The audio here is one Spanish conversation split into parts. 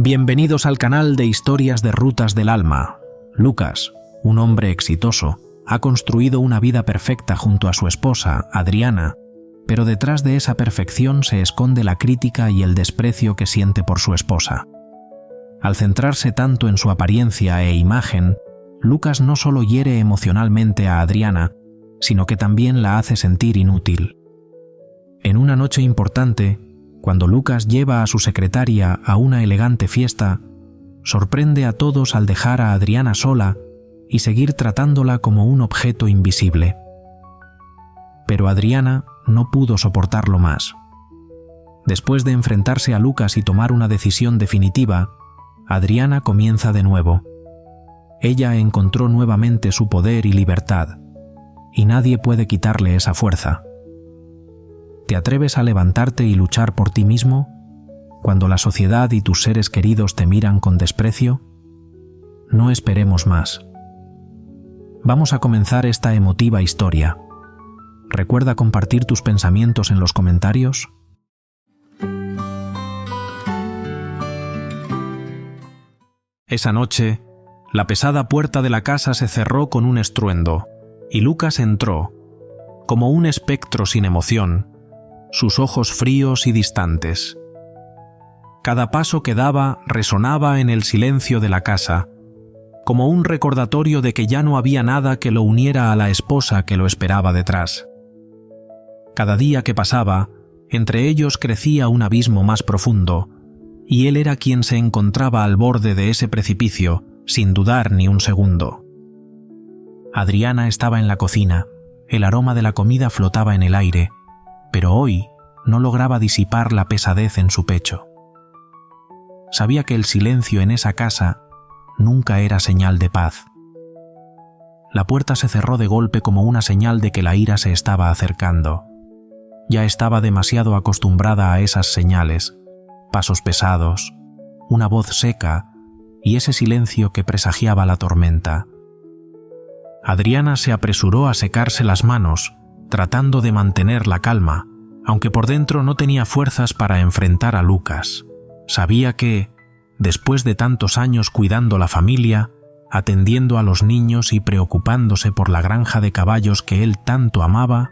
Bienvenidos al canal de Historias de Rutas del Alma. Lucas, un hombre exitoso, ha construido una vida perfecta junto a su esposa, Adriana, pero detrás de esa perfección se esconde la crítica y el desprecio que siente por su esposa. Al centrarse tanto en su apariencia e imagen, Lucas no solo hiere emocionalmente a Adriana, sino que también la hace sentir inútil. En una noche importante, cuando Lucas lleva a su secretaria a una elegante fiesta, sorprende a todos al dejar a Adriana sola y seguir tratándola como un objeto invisible. Pero Adriana no pudo soportarlo más. Después de enfrentarse a Lucas y tomar una decisión definitiva, Adriana comienza de nuevo. Ella encontró nuevamente su poder y libertad, y nadie puede quitarle esa fuerza. ¿Te atreves a levantarte y luchar por ti mismo cuando la sociedad y tus seres queridos te miran con desprecio? No esperemos más. Vamos a comenzar esta emotiva historia. Recuerda compartir tus pensamientos en los comentarios. Esa noche, la pesada puerta de la casa se cerró con un estruendo, y Lucas entró, como un espectro sin emoción, sus ojos fríos y distantes. Cada paso que daba resonaba en el silencio de la casa, como un recordatorio de que ya no había nada que lo uniera a la esposa que lo esperaba detrás. Cada día que pasaba, entre ellos crecía un abismo más profundo, y él era quien se encontraba al borde de ese precipicio, sin dudar ni un segundo. Adriana estaba en la cocina, el aroma de la comida flotaba en el aire, pero hoy no lograba disipar la pesadez en su pecho. Sabía que el silencio en esa casa nunca era señal de paz. La puerta se cerró de golpe como una señal de que la ira se estaba acercando. Ya estaba demasiado acostumbrada a esas señales, pasos pesados, una voz seca y ese silencio que presagiaba la tormenta. Adriana se apresuró a secarse las manos, tratando de mantener la calma, aunque por dentro no tenía fuerzas para enfrentar a Lucas. Sabía que, después de tantos años cuidando la familia, atendiendo a los niños y preocupándose por la granja de caballos que él tanto amaba,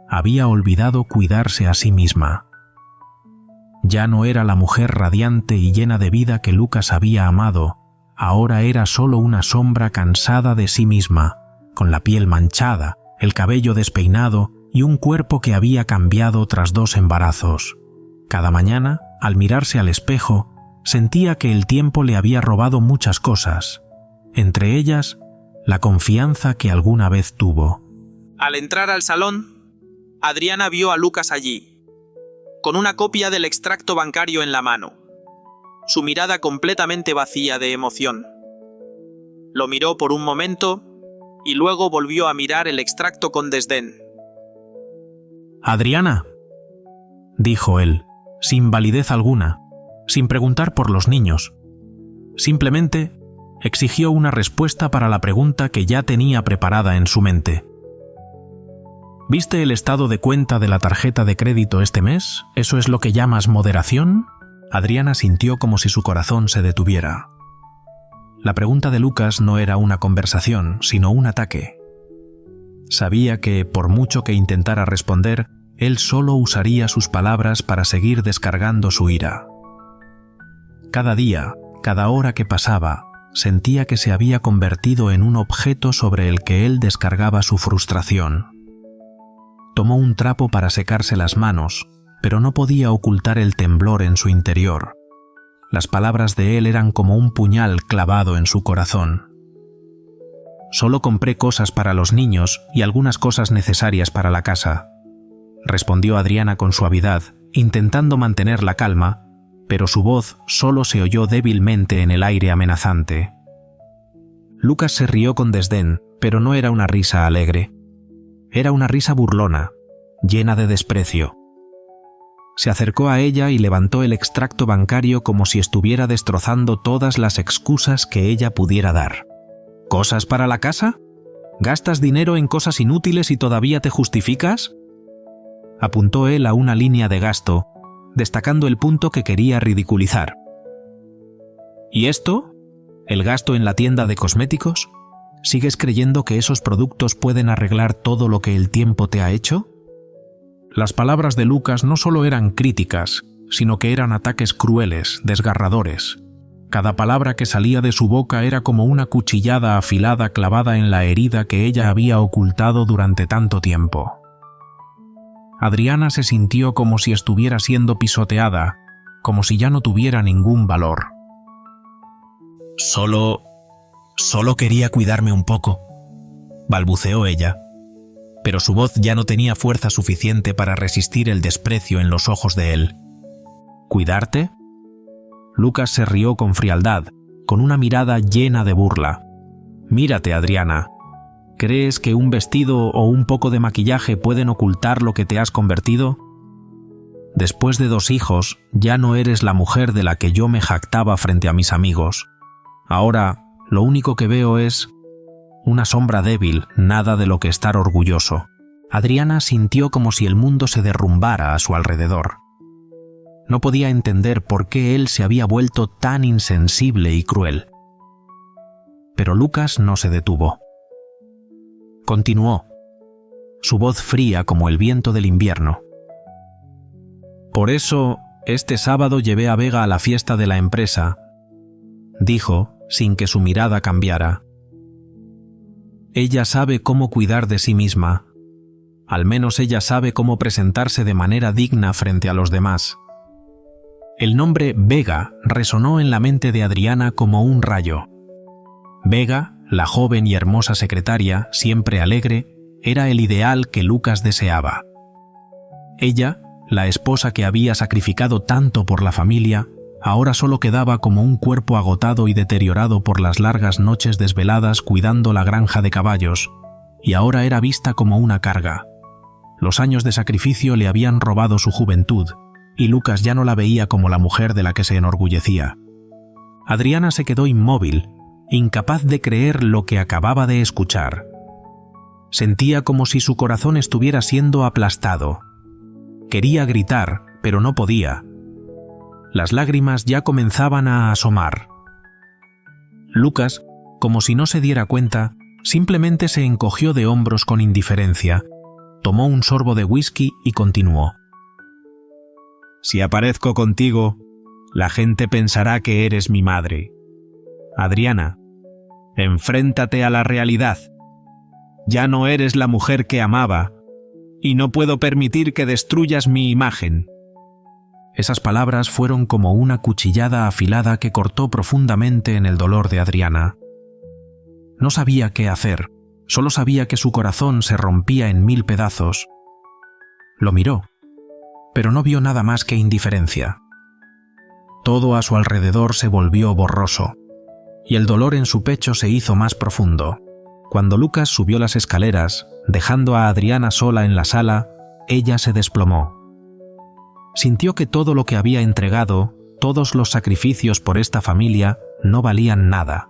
había olvidado cuidarse a sí misma. Ya no era la mujer radiante y llena de vida que Lucas había amado, ahora era solo una sombra cansada de sí misma, con la piel manchada, el cabello despeinado y un cuerpo que había cambiado tras 2 embarazos. Cada mañana, al mirarse al espejo, sentía que el tiempo le había robado muchas cosas, entre ellas, la confianza que alguna vez tuvo. Al entrar al salón, Adriana vio a Lucas allí, con una copia del extracto bancario en la mano, su mirada completamente vacía de emoción. Lo miró por un momento y luego volvió a mirar el extracto con desdén. «Adriana», dijo él, sin validez alguna, sin preguntar por los niños. Simplemente exigió una respuesta para la pregunta que ya tenía preparada en su mente. ¿Viste el estado de cuenta de la tarjeta de crédito este mes? ¿Eso es lo que llamas moderación? Adriana sintió como si su corazón se detuviera. La pregunta de Lucas no era una conversación, sino un ataque. Sabía que, por mucho que intentara responder, él solo usaría sus palabras para seguir descargando su ira. Cada día, cada hora que pasaba, sentía que se había convertido en un objeto sobre el que él descargaba su frustración. Tomó un trapo para secarse las manos, pero no podía ocultar el temblor en su interior. Las palabras de él eran como un puñal clavado en su corazón. «Solo compré cosas para los niños y algunas cosas necesarias para la casa», respondió Adriana con suavidad, intentando mantener la calma, pero su voz solo se oyó débilmente en el aire amenazante. Lucas se rió con desdén, pero no era una risa alegre. Era una risa burlona, llena de desprecio. Se acercó a ella y levantó el extracto bancario como si estuviera destrozando todas las excusas que ella pudiera dar. ¿Cosas para la casa? ¿Gastas dinero en cosas inútiles y todavía te justificas? Apuntó él a una línea de gasto, destacando el punto que quería ridiculizar. ¿Y esto? ¿El gasto en la tienda de cosméticos? ¿Sigues creyendo que esos productos pueden arreglar todo lo que el tiempo te ha hecho? Las palabras de Lucas no solo eran críticas, sino que eran ataques crueles, desgarradores. Cada palabra que salía de su boca era como una cuchillada afilada clavada en la herida que ella había ocultado durante tanto tiempo. Adriana se sintió como si estuviera siendo pisoteada, como si ya no tuviera ningún valor. Solo quería cuidarme un poco, balbuceó ella, pero su voz ya no tenía fuerza suficiente para resistir el desprecio en los ojos de él. ¿Cuidarte? Lucas se rió con frialdad, con una mirada llena de burla. Mírate, Adriana. ¿Crees que un vestido o un poco de maquillaje pueden ocultar lo que te has convertido? Después de 2 hijos, ya no eres la mujer de la que yo me jactaba frente a mis amigos. Ahora, lo único que veo es una sombra débil, nada de lo que estar orgulloso. Adriana sintió como si el mundo se derrumbara a su alrededor. No podía entender por qué él se había vuelto tan insensible y cruel. Pero Lucas no se detuvo. Continuó, su voz fría como el viento del invierno. Por eso, este sábado llevé a Vega a la fiesta de la empresa, dijo, sin que su mirada cambiara. Ella sabe cómo cuidar de sí misma. Al menos ella sabe cómo presentarse de manera digna frente a los demás. El nombre Vega resonó en la mente de Adriana como un rayo. Vega, la joven y hermosa secretaria, siempre alegre, era el ideal que Lucas deseaba. Ella, la esposa que había sacrificado tanto por la familia, ahora solo quedaba como un cuerpo agotado y deteriorado por las largas noches desveladas cuidando la granja de caballos, y ahora era vista como una carga. Los años de sacrificio le habían robado su juventud, y Lucas ya no la veía como la mujer de la que se enorgullecía. Adriana se quedó inmóvil, incapaz de creer lo que acababa de escuchar. Sentía como si su corazón estuviera siendo aplastado. Quería gritar, pero no podía. Las lágrimas ya comenzaban a asomar. Lucas, como si no se diera cuenta, simplemente se encogió de hombros con indiferencia, tomó un sorbo de whisky y continuó. Si aparezco contigo, la gente pensará que eres mi madre. Adriana, enfréntate a la realidad. Ya no eres la mujer que amaba, y no puedo permitir que destruyas mi imagen. Esas palabras fueron como una cuchillada afilada que cortó profundamente en el dolor de Adriana. No sabía qué hacer, solo sabía que su corazón se rompía en 1000 pedazos. Lo miró, pero no vio nada más que indiferencia. Todo a su alrededor se volvió borroso, y el dolor en su pecho se hizo más profundo. Cuando Lucas subió las escaleras, dejando a Adriana sola en la sala, ella se desplomó. Sintió que todo lo que había entregado, todos los sacrificios por esta familia, no valían nada.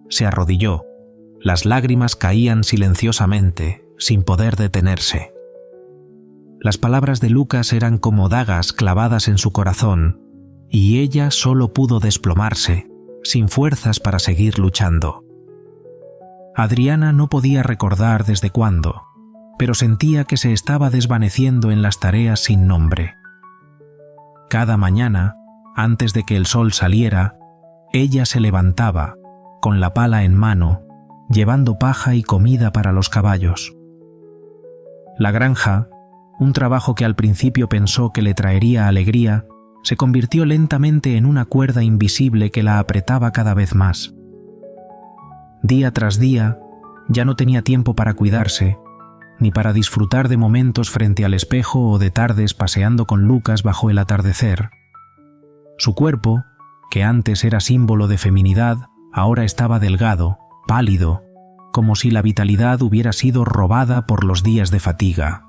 Se arrodilló. Las lágrimas caían silenciosamente, sin poder detenerse. Las palabras de Lucas eran como dagas clavadas en su corazón, y ella solo pudo desplomarse, sin fuerzas para seguir luchando. Adriana no podía recordar desde cuándo, pero sentía que se estaba desvaneciendo en las tareas sin nombre. Cada mañana, antes de que el sol saliera, ella se levantaba, con la pala en mano, llevando paja y comida para los caballos. La granja, un trabajo que al principio pensó que le traería alegría, se convirtió lentamente en una cuerda invisible que la apretaba cada vez más. Día tras día, ya no tenía tiempo para cuidarse, ni para disfrutar de momentos frente al espejo o de tardes paseando con Lucas bajo el atardecer. Su cuerpo, que antes era símbolo de feminidad, ahora estaba delgado, pálido, como si la vitalidad hubiera sido robada por los días de fatiga.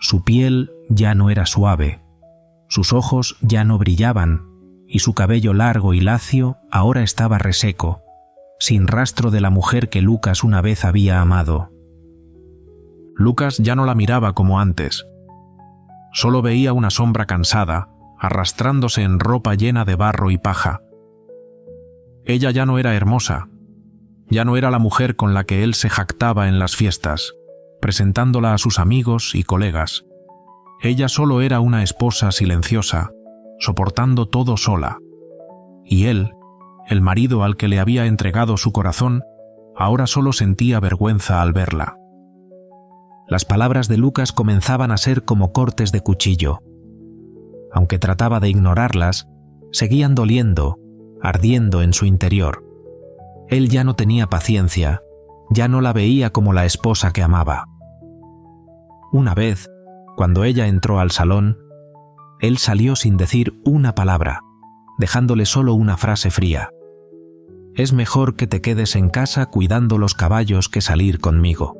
Su piel ya no era suave, sus ojos ya no brillaban, y su cabello largo y lacio ahora estaba reseco, sin rastro de la mujer que Lucas una vez había amado. Lucas ya no la miraba como antes. Solo veía una sombra cansada, arrastrándose en ropa llena de barro y paja. Ella ya no era hermosa, ya no era la mujer con la que él se jactaba en las fiestas, presentándola a sus amigos y colegas. Ella solo era una esposa silenciosa, soportando todo sola. Y él, el marido al que le había entregado su corazón, ahora solo sentía vergüenza al verla. Las palabras de Lucas comenzaban a ser como cortes de cuchillo. Aunque trataba de ignorarlas, seguían doliendo, ardiendo en su interior. Él ya no tenía paciencia, ya no la veía como la esposa que amaba. Una vez, cuando ella entró al salón, él salió sin decir una palabra, dejándole solo una frase fría. «Es mejor que te quedes en casa cuidando los caballos que salir conmigo».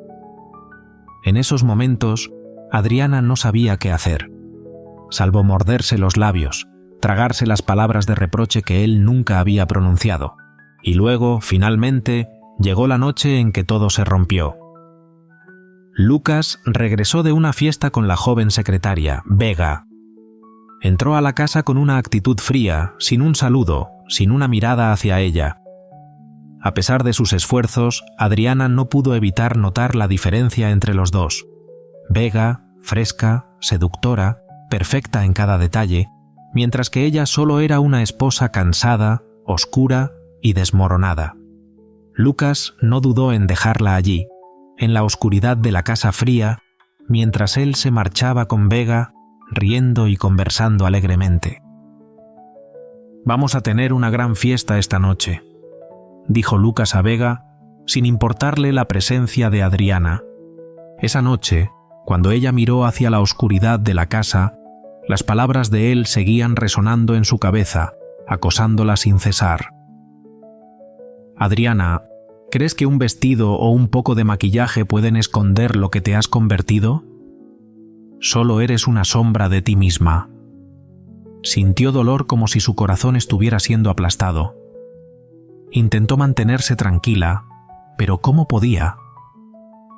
En esos momentos, Adriana no sabía qué hacer, salvo morderse los labios, tragarse las palabras de reproche que él nunca había pronunciado. Y luego, finalmente, llegó la noche en que todo se rompió. Lucas regresó de una fiesta con la joven secretaria, Vega. Entró a la casa con una actitud fría, sin un saludo, sin una mirada hacia ella. A pesar de sus esfuerzos, Adriana no pudo evitar notar la diferencia entre los dos. Vega, fresca, seductora, perfecta en cada detalle, mientras que ella solo era una esposa cansada, oscura y desmoronada. Lucas no dudó en dejarla allí, en la oscuridad de la casa fría, mientras él se marchaba con Vega, riendo y conversando alegremente. «Vamos a tener una gran fiesta esta noche», dijo Lucas a Vega, sin importarle la presencia de Adriana. Esa noche, cuando ella miró hacia la oscuridad de la casa, las palabras de él seguían resonando en su cabeza, acosándola sin cesar. «Adriana, ¿crees que un vestido o un poco de maquillaje pueden esconder lo que te has convertido? Solo eres una sombra de ti misma». Sintió dolor como si su corazón estuviera siendo aplastado. Intentó mantenerse tranquila, pero ¿cómo podía?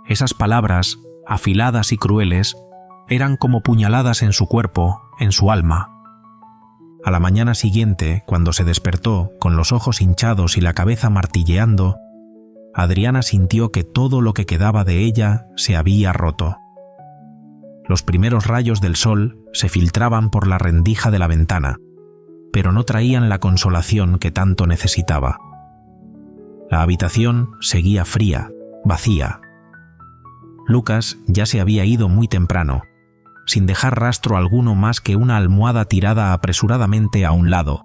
Esas palabras, afiladas y crueles, eran como puñaladas en su cuerpo, en su alma. A la mañana siguiente, cuando se despertó, con los ojos hinchados y la cabeza martilleando, Adriana sintió que todo lo que quedaba de ella se había roto. Los primeros rayos del sol se filtraban por la rendija de la ventana, pero no traían la consolación que tanto necesitaba. La habitación seguía fría, vacía. Lucas ya se había ido muy temprano, sin dejar rastro alguno más que una almohada tirada apresuradamente a un lado,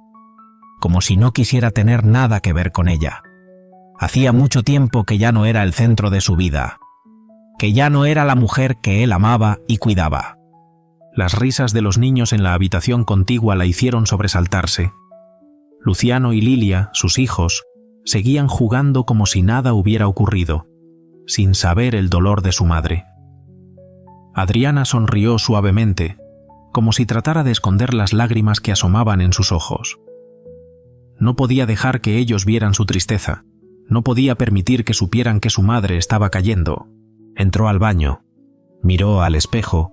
como si no quisiera tener nada que ver con ella. Hacía mucho tiempo que ya no era el centro de su vida, que ya no era la mujer que él amaba y cuidaba. Las risas de los niños en la habitación contigua la hicieron sobresaltarse. Luciano y Lilia, sus hijos, seguían jugando como si nada hubiera ocurrido, sin saber el dolor de su madre. Adriana sonrió suavemente, como si tratara de esconder las lágrimas que asomaban en sus ojos. No podía dejar que ellos vieran su tristeza, no podía permitir que supieran que su madre estaba cayendo. Entró al baño, miró al espejo,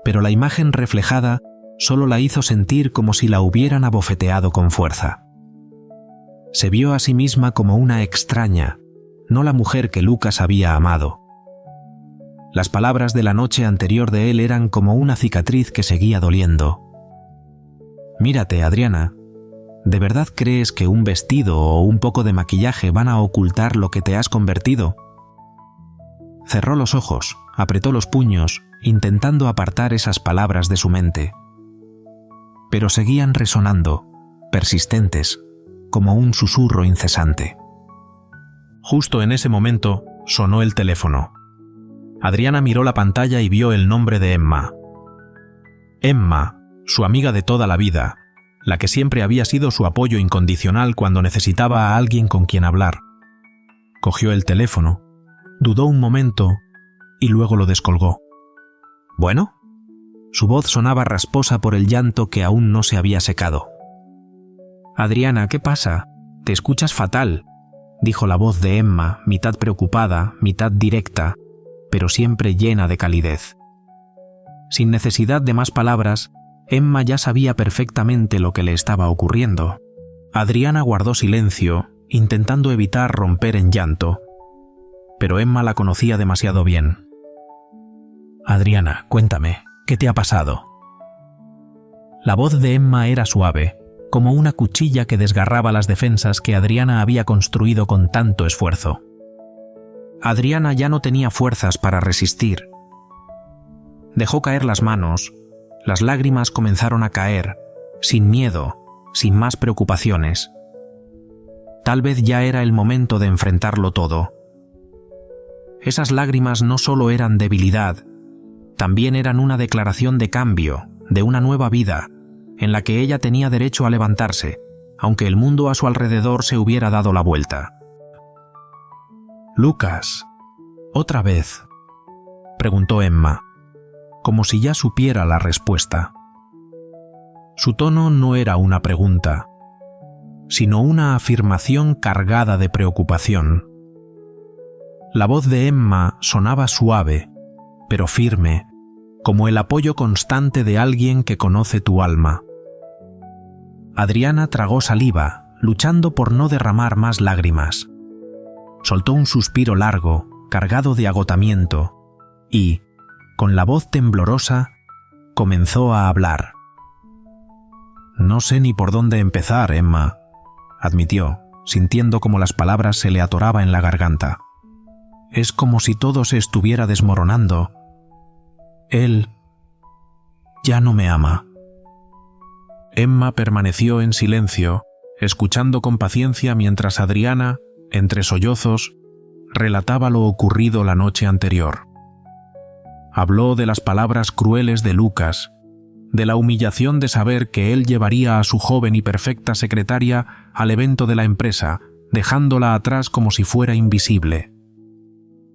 pero la imagen reflejada solo la hizo sentir como si la hubieran abofeteado con fuerza. Se vio a sí misma como una extraña, no la mujer que Lucas había amado. Las palabras de la noche anterior de él eran como una cicatriz que seguía doliendo. «Mírate, Adriana, ¿de verdad crees que un vestido o un poco de maquillaje van a ocultar lo que te has convertido?» Cerró los ojos, apretó los puños, intentando apartar esas palabras de su mente. Pero seguían resonando, persistentes, como un susurro incesante. Justo en ese momento sonó el teléfono. Adriana miró la pantalla y vio el nombre de Emma. Emma, su amiga de toda la vida, la que siempre había sido su apoyo incondicional cuando necesitaba a alguien con quien hablar. Cogió el teléfono, dudó un momento y luego lo descolgó. ¿Bueno? Su voz sonaba rasposa por el llanto que aún no se había secado. «Adriana, ¿qué pasa? Te escuchas fatal», dijo la voz de Emma, mitad preocupada, mitad directa, pero siempre llena de calidez. Sin necesidad de más palabras, Emma ya sabía perfectamente lo que le estaba ocurriendo. Adriana guardó silencio intentando evitar romper en llanto, pero Emma la conocía demasiado bien. «Adriana, cuéntame, ¿qué te ha pasado?». La voz de Emma era suave, como una cuchilla que desgarraba las defensas que Adriana había construido con tanto esfuerzo. Adriana ya no tenía fuerzas para resistir. Dejó caer las manos, las lágrimas comenzaron a caer, sin miedo, sin más preocupaciones. Tal vez ya era el momento de enfrentarlo todo. Esas lágrimas no solo eran debilidad, también eran una declaración de cambio, de una nueva vida, en la que ella tenía derecho a levantarse, aunque el mundo a su alrededor se hubiera dado la vuelta. «Lucas, ¿otra vez?», preguntó Emma, como si ya supiera la respuesta. Su tono no era una pregunta, sino una afirmación cargada de preocupación. La voz de Emma sonaba suave, pero firme, como el apoyo constante de alguien que conoce tu alma. Adriana tragó saliva, luchando por no derramar más lágrimas. Soltó un suspiro largo, cargado de agotamiento, y, con la voz temblorosa, comenzó a hablar. «No sé ni por dónde empezar, Emma», admitió, sintiendo como las palabras se le atoraba en la garganta. «Es como si todo se estuviera desmoronando. Él ya no me ama». Emma permaneció en silencio, escuchando con paciencia mientras Adriana, entre sollozos, relataba lo ocurrido la noche anterior. Habló de las palabras crueles de Lucas, de la humillación de saber que él llevaría a su joven y perfecta secretaria al evento de la empresa, dejándola atrás como si fuera invisible.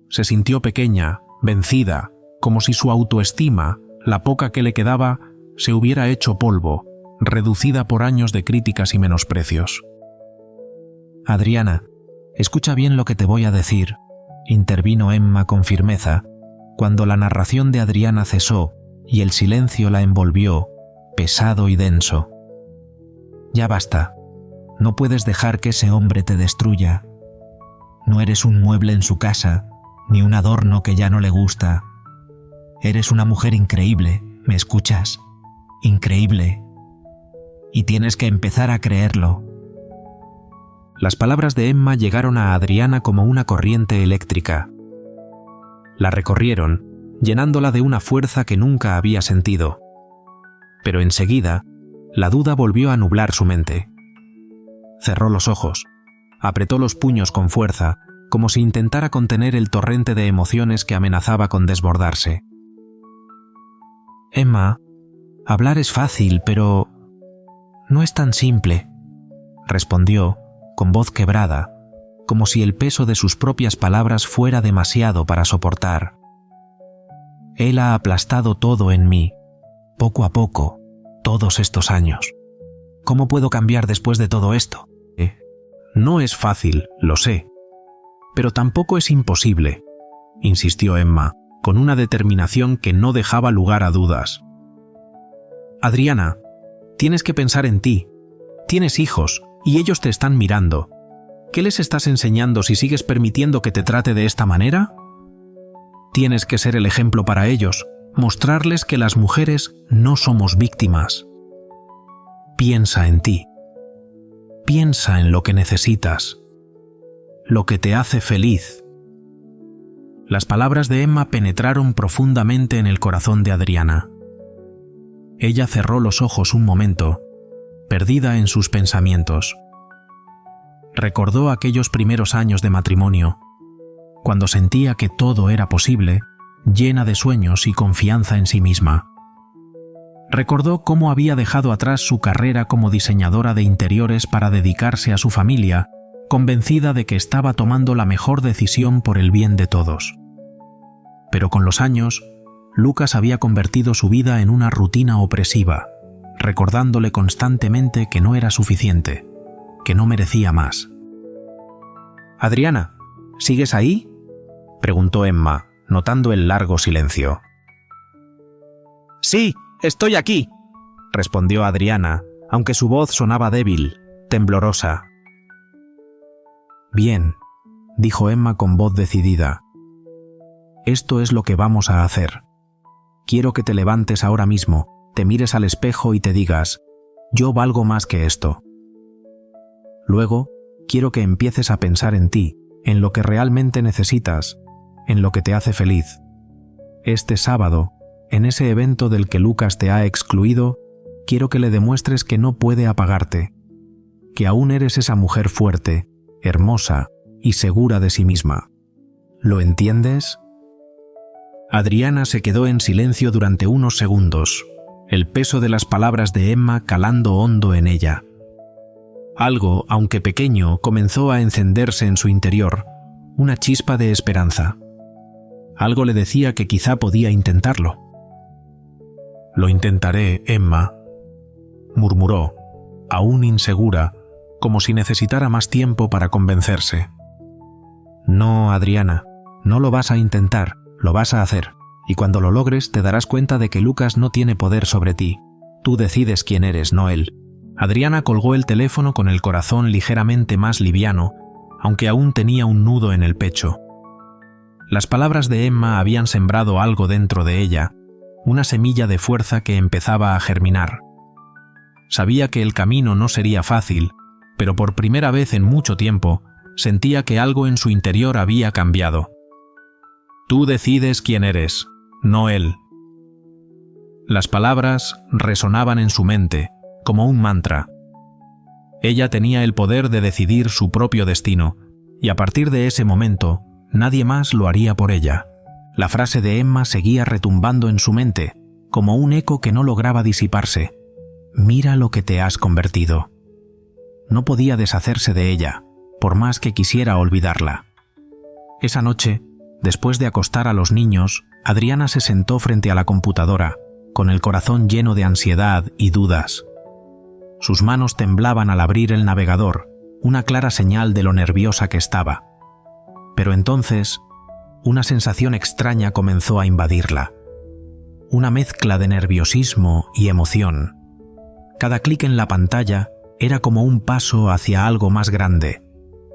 Se sintió pequeña, vencida, como si su autoestima, la poca que le quedaba, se hubiera hecho polvo, reducida por años de críticas y menosprecios. «Adriana, escucha bien lo que te voy a decir», intervino Emma con firmeza, cuando la narración de Adriana cesó y el silencio la envolvió, pesado y denso. «Ya basta. No puedes dejar que ese hombre te destruya. No eres un mueble en su casa, ni un adorno que ya no le gusta. Eres una mujer increíble, ¿me escuchas? Increíble. Y tienes que empezar a creerlo». Las palabras de Emma llegaron a Adriana como una corriente eléctrica. La recorrieron, llenándola de una fuerza que nunca había sentido. Pero enseguida, la duda volvió a nublar su mente. Cerró los ojos, apretó los puños con fuerza, como si intentara contener el torrente de emociones que amenazaba con desbordarse. «Emma, hablar es fácil, pero no es tan simple», respondió, con voz quebrada, como si el peso de sus propias palabras fuera demasiado para soportar. «Él ha aplastado todo en mí, poco a poco, todos estos años. ¿Cómo puedo cambiar después de todo esto?». «No es fácil, lo sé, pero tampoco es imposible», insistió Emma, con una determinación que no dejaba lugar a dudas. «Adriana, tienes que pensar en ti. Tienes hijos, y ellos te están mirando. ¿Qué les estás enseñando si sigues permitiendo que te trate de esta manera? Tienes que ser el ejemplo para ellos, mostrarles que las mujeres no somos víctimas. Piensa en ti. Piensa en lo que necesitas, lo que te hace feliz». Las palabras de Emma penetraron profundamente en el corazón de Adriana. Ella cerró los ojos un momento, perdida en sus pensamientos. Recordó aquellos primeros años de matrimonio, cuando sentía que todo era posible, llena de sueños y confianza en sí misma. Recordó cómo había dejado atrás su carrera como diseñadora de interiores para dedicarse a su familia, convencida de que estaba tomando la mejor decisión por el bien de todos. Pero con los años, Lucas había convertido su vida en una rutina opresiva, recordándole constantemente que no era suficiente, que no merecía más. «Adriana, ¿sigues ahí?», preguntó Emma, notando el largo silencio. «Sí, estoy aquí», respondió Adriana, aunque su voz sonaba débil, temblorosa. Bien, dijo Emma con voz decidida. Esto es lo que vamos a hacer. Quiero que te levantes ahora mismo, te mires al espejo y te digas, yo valgo más que esto. Luego, quiero que empieces a pensar en ti, en lo que realmente necesitas, en lo que te hace feliz. Este sábado, en ese evento del que Lucas te ha excluido, quiero que le demuestres que no puede apagarte, que aún eres esa mujer fuerte, hermosa y segura de sí misma. ¿Lo entiendes? Adriana se quedó en silencio durante unos segundos, el peso de las palabras de Emma calando hondo en ella. Algo, aunque pequeño, comenzó a encenderse en su interior, una chispa de esperanza. Algo le decía que quizá podía intentarlo. «Lo intentaré, Emma», murmuró, aún insegura, como si necesitara más tiempo para convencerse. «No, Adriana, no lo vas a intentar, lo vas a hacer, y cuando lo logres te darás cuenta de que Lucas no tiene poder sobre ti. Tú decides quién eres, no él». Adriana colgó el teléfono con el corazón ligeramente más liviano, aunque aún tenía un nudo en el pecho. Las palabras de Emma habían sembrado algo dentro de ella, una semilla de fuerza que empezaba a germinar. Sabía que el camino no sería fácil, pero por primera vez en mucho tiempo sentía que algo en su interior había cambiado. Tú decides quién eres, no él. Las palabras resonaban en su mente, como un mantra. Ella tenía el poder de decidir su propio destino, y a partir de ese momento, nadie más lo haría por ella. La frase de Emma seguía retumbando en su mente, como un eco que no lograba disiparse. Mira lo que te has convertido. No podía deshacerse de ella, por más que quisiera olvidarla. Esa noche, después de acostar a los niños, Adriana se sentó frente a la computadora, con el corazón lleno de ansiedad y dudas. Sus manos temblaban al abrir el navegador, una clara señal de lo nerviosa que estaba. Pero entonces, una sensación extraña comenzó a invadirla. Una mezcla de nerviosismo y emoción. Cada clic en la pantalla era como un paso hacia algo más grande,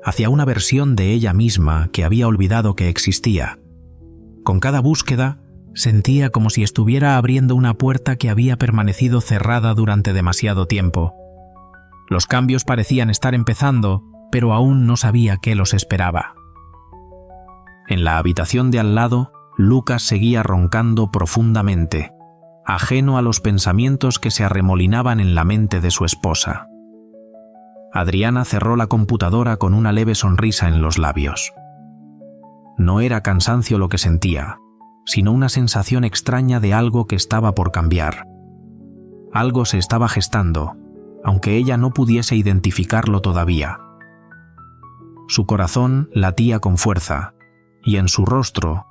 hacia una versión de ella misma que había olvidado que existía. Con cada búsqueda, sentía como si estuviera abriendo una puerta que había permanecido cerrada durante demasiado tiempo. Los cambios parecían estar empezando, pero aún no sabía qué los esperaba. En la habitación de al lado, Lucas seguía roncando profundamente, ajeno a los pensamientos que se arremolinaban en la mente de su esposa. Adriana cerró la computadora con una leve sonrisa en los labios. No era cansancio lo que sentía, sino una sensación extraña de algo que estaba por cambiar. Algo se estaba gestando, aunque ella no pudiese identificarlo todavía. Su corazón latía con fuerza, y en su rostro,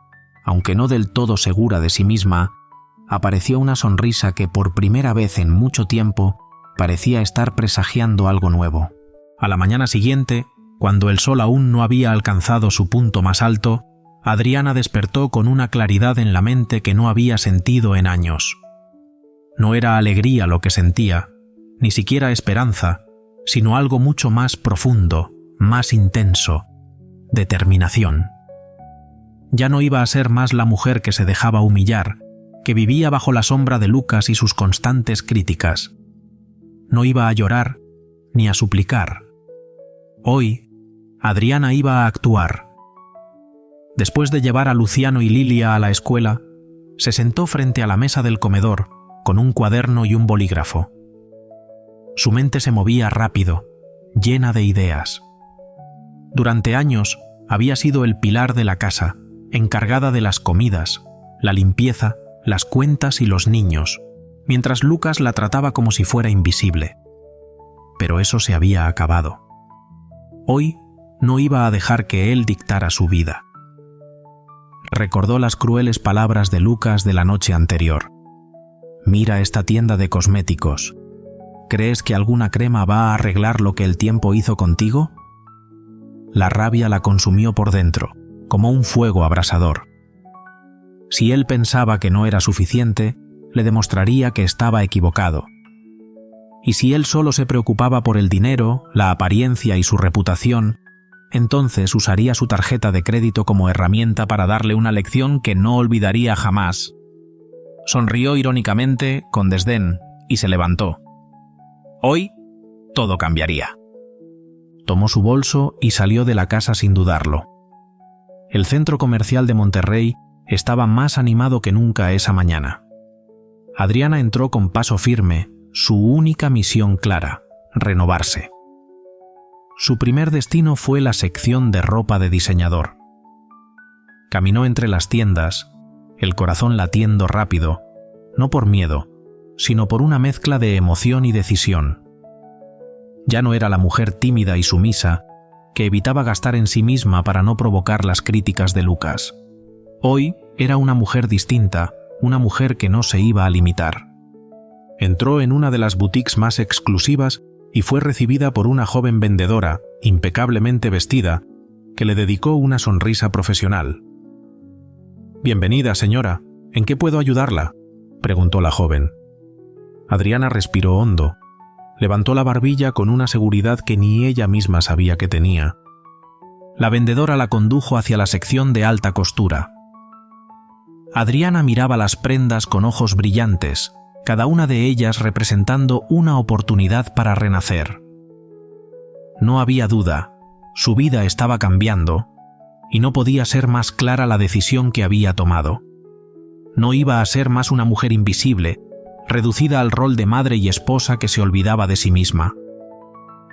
aunque no del todo segura de sí misma, apareció una sonrisa que por primera vez en mucho tiempo parecía estar presagiando algo nuevo. A la mañana siguiente, cuando el sol aún no había alcanzado su punto más alto, Adriana despertó con una claridad en la mente que no había sentido en años. No era alegría lo que sentía, ni siquiera esperanza, sino algo mucho más profundo, más intenso, determinación. Ya no iba a ser más la mujer que se dejaba humillar, que vivía bajo la sombra de Lucas y sus constantes críticas. No iba a llorar ni a suplicar. Hoy, Adriana iba a actuar. Después de llevar a Luciano y Lilia a la escuela, se sentó frente a la mesa del comedor con un cuaderno y un bolígrafo. Su mente se movía rápido, llena de ideas. Durante años había sido el pilar de la casa, encargada de las comidas, la limpieza, las cuentas y los niños, mientras Lucas la trataba como si fuera invisible. Pero eso se había acabado. Hoy no iba a dejar que él dictara su vida. Recordó las crueles palabras de Lucas de la noche anterior. Mira esta tienda de cosméticos. ¿Crees que alguna crema va a arreglar lo que el tiempo hizo contigo? La rabia la consumió por dentro, como un fuego abrasador. Si él pensaba que no era suficiente, le demostraría que estaba equivocado. Y si él solo se preocupaba por el dinero, la apariencia y su reputación, entonces usaría su tarjeta de crédito como herramienta para darle una lección que no olvidaría jamás. Sonrió irónicamente, con desdén, y se levantó. Hoy, todo cambiaría. Tomó su bolso y salió de la casa sin dudarlo. El centro comercial de Monterrey estaba más animado que nunca esa mañana. Adriana entró con paso firme, su única misión clara: renovarse. Su primer destino fue la sección de ropa de diseñador. Caminó entre las tiendas, el corazón latiendo rápido, no por miedo, sino por una mezcla de emoción y decisión. Ya no era la mujer tímida y sumisa, que evitaba gastar en sí misma para no provocar las críticas de Lucas. Hoy era una mujer distinta, una mujer que no se iba a limitar. Entró en una de las boutiques más exclusivas y fue recibida por una joven vendedora, impecablemente vestida, que le dedicó una sonrisa profesional. «Bienvenida, señora. ¿En qué puedo ayudarla?», preguntó la joven. Adriana respiró hondo. Levantó la barbilla con una seguridad que ni ella misma sabía que tenía. La vendedora la condujo hacia la sección de alta costura. Adriana miraba las prendas con ojos brillantes, cada una de ellas representando una oportunidad para renacer. No había duda, su vida estaba cambiando, y no podía ser más clara la decisión que había tomado. No iba a ser más una mujer invisible, reducida al rol de madre y esposa que se olvidaba de sí misma.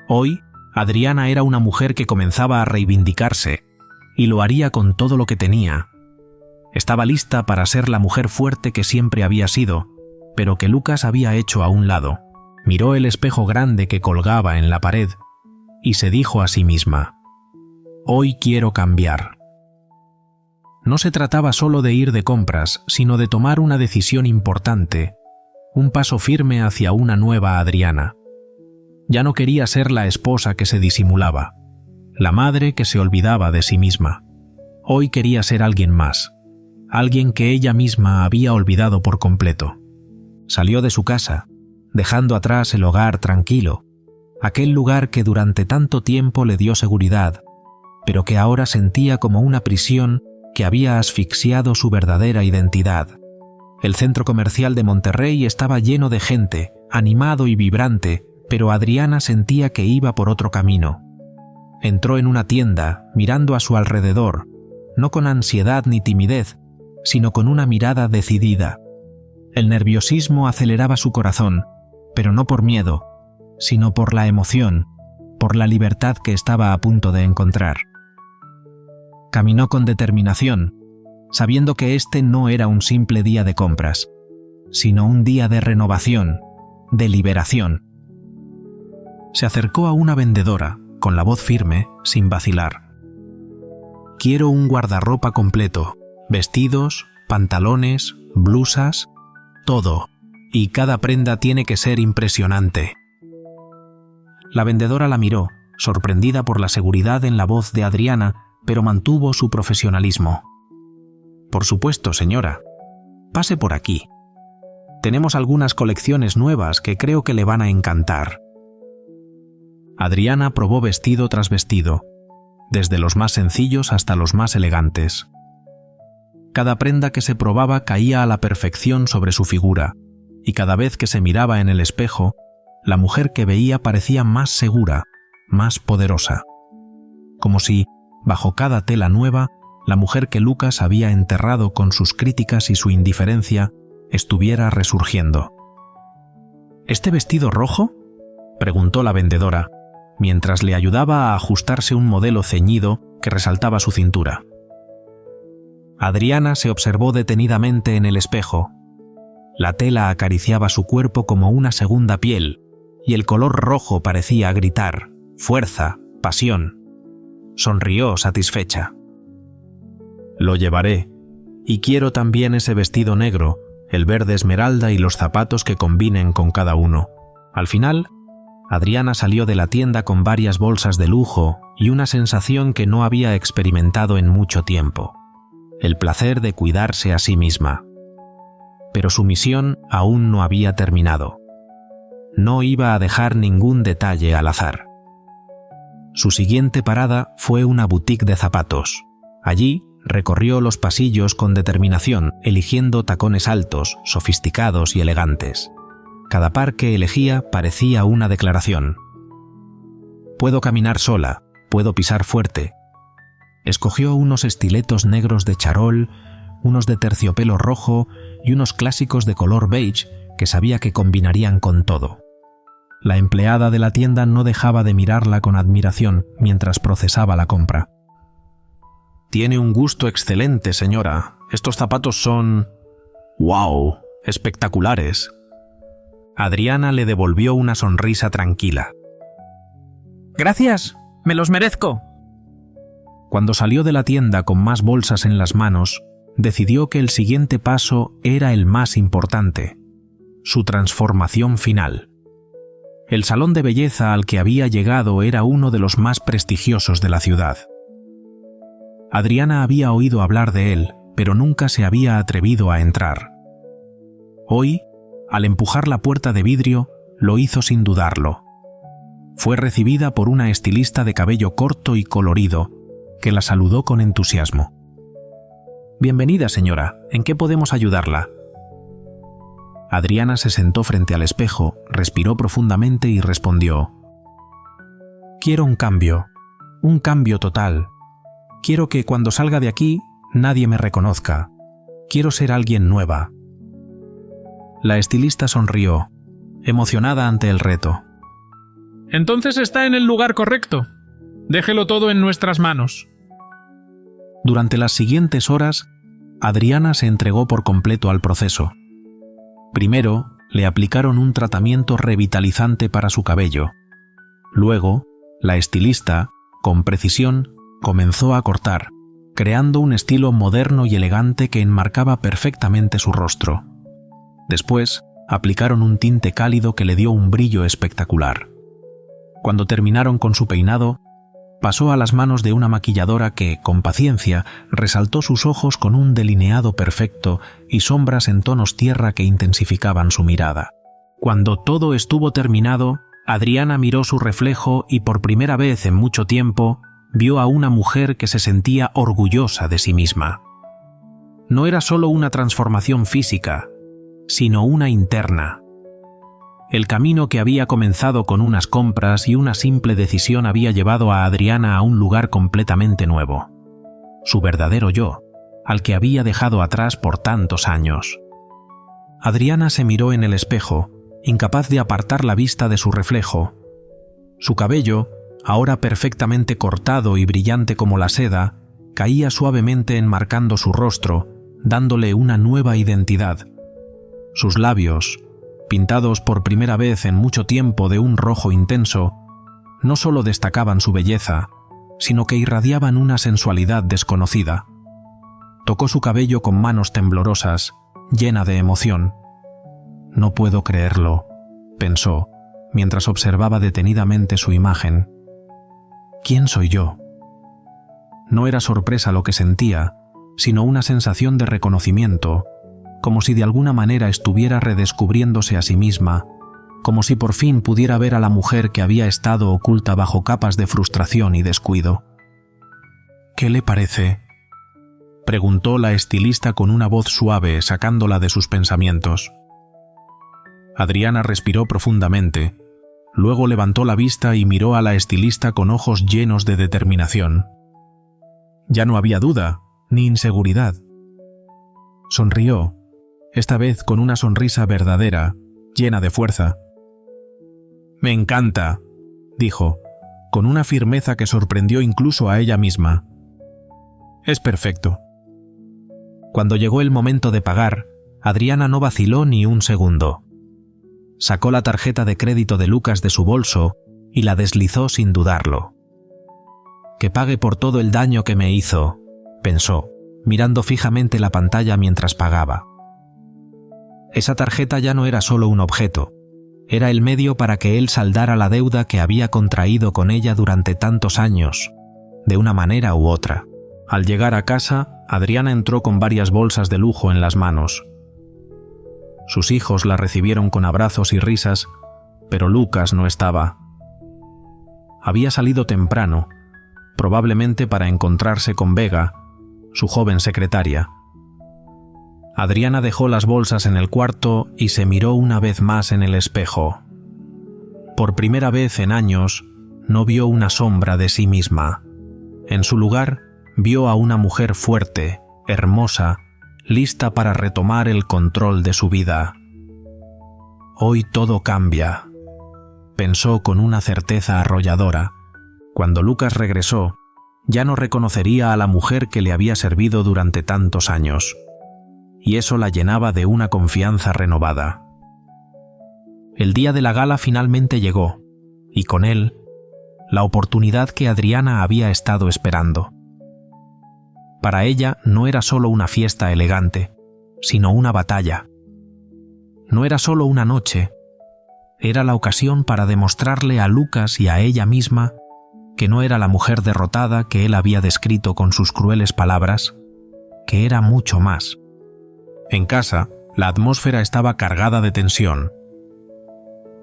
Hoy, Adriana era una mujer que comenzaba a reivindicarse, y lo haría con todo lo que tenía. Estaba lista para ser la mujer fuerte que siempre había sido, pero que Lucas había hecho a un lado. Miró el espejo grande que colgaba en la pared y se dijo a sí misma: «Hoy quiero cambiar». No se trataba solo de ir de compras, sino de tomar una decisión importante, un paso firme hacia una nueva Adriana. Ya no quería ser la esposa que se disimulaba, la madre que se olvidaba de sí misma. Hoy quería ser alguien más, alguien que ella misma había olvidado por completo. Salió de su casa, dejando atrás el hogar tranquilo, aquel lugar que durante tanto tiempo le dio seguridad, pero que ahora sentía como una prisión que había asfixiado su verdadera identidad. El centro comercial de Monterrey estaba lleno de gente, animado y vibrante, pero Adriana sentía que iba por otro camino. Entró en una tienda, mirando a su alrededor, no con ansiedad ni timidez, sino con una mirada decidida. El nerviosismo aceleraba su corazón, pero no por miedo, sino por la emoción, por la libertad que estaba a punto de encontrar. Caminó con determinación, sabiendo que este no era un simple día de compras, sino un día de renovación, de liberación. Se acercó a una vendedora, con la voz firme, sin vacilar. «Quiero un guardarropa completo, vestidos, pantalones, blusas, todo, y cada prenda tiene que ser impresionante». La vendedora la miró, sorprendida por la seguridad en la voz de Adriana, pero mantuvo su profesionalismo. «Por supuesto, señora. Pase por aquí. Tenemos algunas colecciones nuevas que creo que le van a encantar». Adriana probó vestido tras vestido, desde los más sencillos hasta los más elegantes. Cada prenda que se probaba caía a la perfección sobre su figura, y cada vez que se miraba en el espejo, la mujer que veía parecía más segura, más poderosa. Como si, bajo cada tela nueva, la mujer que Lucas había enterrado con sus críticas y su indiferencia estuviera resurgiendo. «¿Este vestido rojo?», preguntó la vendedora, mientras le ayudaba a ajustarse un modelo ceñido que resaltaba su cintura. Adriana se observó detenidamente en el espejo. La tela acariciaba su cuerpo como una segunda piel, y el color rojo parecía gritar: fuerza, pasión. Sonrió satisfecha. «Lo llevaré, y quiero también ese vestido negro, el verde esmeralda y los zapatos que combinen con cada uno». Al final, Adriana salió de la tienda con varias bolsas de lujo y una sensación que no había experimentado en mucho tiempo: el placer de cuidarse a sí misma. Pero su misión aún no había terminado. No iba a dejar ningún detalle al azar. Su siguiente parada fue una boutique de zapatos. Allí recorrió los pasillos con determinación, eligiendo tacones altos, sofisticados y elegantes. Cada par que elegía parecía una declaración. Puedo caminar sola, puedo pisar fuerte. Escogió unos estiletos negros de charol, unos de terciopelo rojo y unos clásicos de color beige que sabía que combinarían con todo. La empleada de la tienda no dejaba de mirarla con admiración mientras procesaba la compra. «Tiene un gusto excelente, señora. Estos zapatos son... ¡wow! Espectaculares». Adriana le devolvió una sonrisa tranquila. «Gracias, me los merezco». Cuando salió de la tienda con más bolsas en las manos, decidió que el siguiente paso era el más importante: su transformación final. El salón de belleza al que había llegado era uno de los más prestigiosos de la ciudad. Adriana había oído hablar de él, pero nunca se había atrevido a entrar. Hoy, al empujar la puerta de vidrio, lo hizo sin dudarlo. Fue recibida por una estilista de cabello corto y colorido, que la saludó con entusiasmo. «Bienvenida, señora. ¿En qué podemos ayudarla?» Adriana se sentó frente al espejo, respiró profundamente y respondió: «Quiero un cambio total. Quiero que cuando salga de aquí nadie me reconozca. Quiero ser alguien nueva». La estilista sonrió, emocionada ante el reto. «Entonces está en el lugar correcto. Déjelo todo en nuestras manos». Durante las siguientes horas, Adriana se entregó por completo al proceso. Primero, le aplicaron un tratamiento revitalizante para su cabello. Luego, la estilista, con precisión, comenzó a cortar, creando un estilo moderno y elegante que enmarcaba perfectamente su rostro. Después, aplicaron un tinte cálido que le dio un brillo espectacular. Cuando terminaron con su peinado, pasó a las manos de una maquilladora que, con paciencia, resaltó sus ojos con un delineado perfecto y sombras en tonos tierra que intensificaban su mirada. Cuando todo estuvo terminado, Adriana miró su reflejo y por primera vez en mucho tiempo vio a una mujer que se sentía orgullosa de sí misma. No era solo una transformación física, sino una interna. El camino que había comenzado con unas compras y una simple decisión había llevado a Adriana a un lugar completamente nuevo. Su verdadero yo, al que había dejado atrás por tantos años. Adriana se miró en el espejo, incapaz de apartar la vista de su reflejo. Su cabello, ahora perfectamente cortado y brillante como la seda, caía suavemente enmarcando su rostro, dándole una nueva identidad. Sus labios, pintados por primera vez en mucho tiempo de un rojo intenso, no solo destacaban su belleza, sino que irradiaban una sensualidad desconocida. Tocó su cabello con manos temblorosas, llena de emoción. «No puedo creerlo», pensó, mientras observaba detenidamente su imagen. «¿Quién soy yo?». No era sorpresa lo que sentía, sino una sensación de reconocimiento, como si de alguna manera estuviera redescubriéndose a sí misma, como si por fin pudiera ver a la mujer que había estado oculta bajo capas de frustración y descuido. «¿Qué le parece?», preguntó la estilista con una voz suave, sacándola de sus pensamientos. Adriana respiró profundamente, luego levantó la vista y miró a la estilista con ojos llenos de determinación. Ya no había duda, ni inseguridad. Sonrió, esta vez con una sonrisa verdadera, llena de fuerza. «Me encanta», dijo, con una firmeza que sorprendió incluso a ella misma. «Es perfecto». Cuando llegó el momento de pagar, Adriana no vaciló ni un segundo. Sacó la tarjeta de crédito de Lucas de su bolso y la deslizó sin dudarlo. «Que pague por todo el daño que me hizo», pensó, mirando fijamente la pantalla mientras pagaba. Esa tarjeta ya no era solo un objeto, era el medio para que él saldara la deuda que había contraído con ella durante tantos años, de una manera u otra. Al llegar a casa, Adriana entró con varias bolsas de lujo en las manos. Sus hijos la recibieron con abrazos y risas, pero Lucas no estaba. había salido temprano, probablemente para encontrarse con Vega, su joven secretaria. Adriana dejó las bolsas en el cuarto y se miró una vez más en el espejo. Por primera vez en años, no vio una sombra de sí misma. En su lugar, vio a una mujer fuerte, hermosa, lista para retomar el control de su vida. Hoy todo cambia, pensó con una certeza arrolladora. Cuando Lucas regresó, ya no reconocería a la mujer que le había servido durante tantos años, y eso la llenaba de una confianza renovada. El día de la gala finalmente llegó, y con él, la oportunidad que Adriana había estado esperando. Para ella no era solo una fiesta elegante, sino una batalla. No era solo una noche, era la ocasión para demostrarle a Lucas y a ella misma que no era la mujer derrotada que él había descrito con sus crueles palabras, que era mucho más. En casa, la atmósfera estaba cargada de tensión.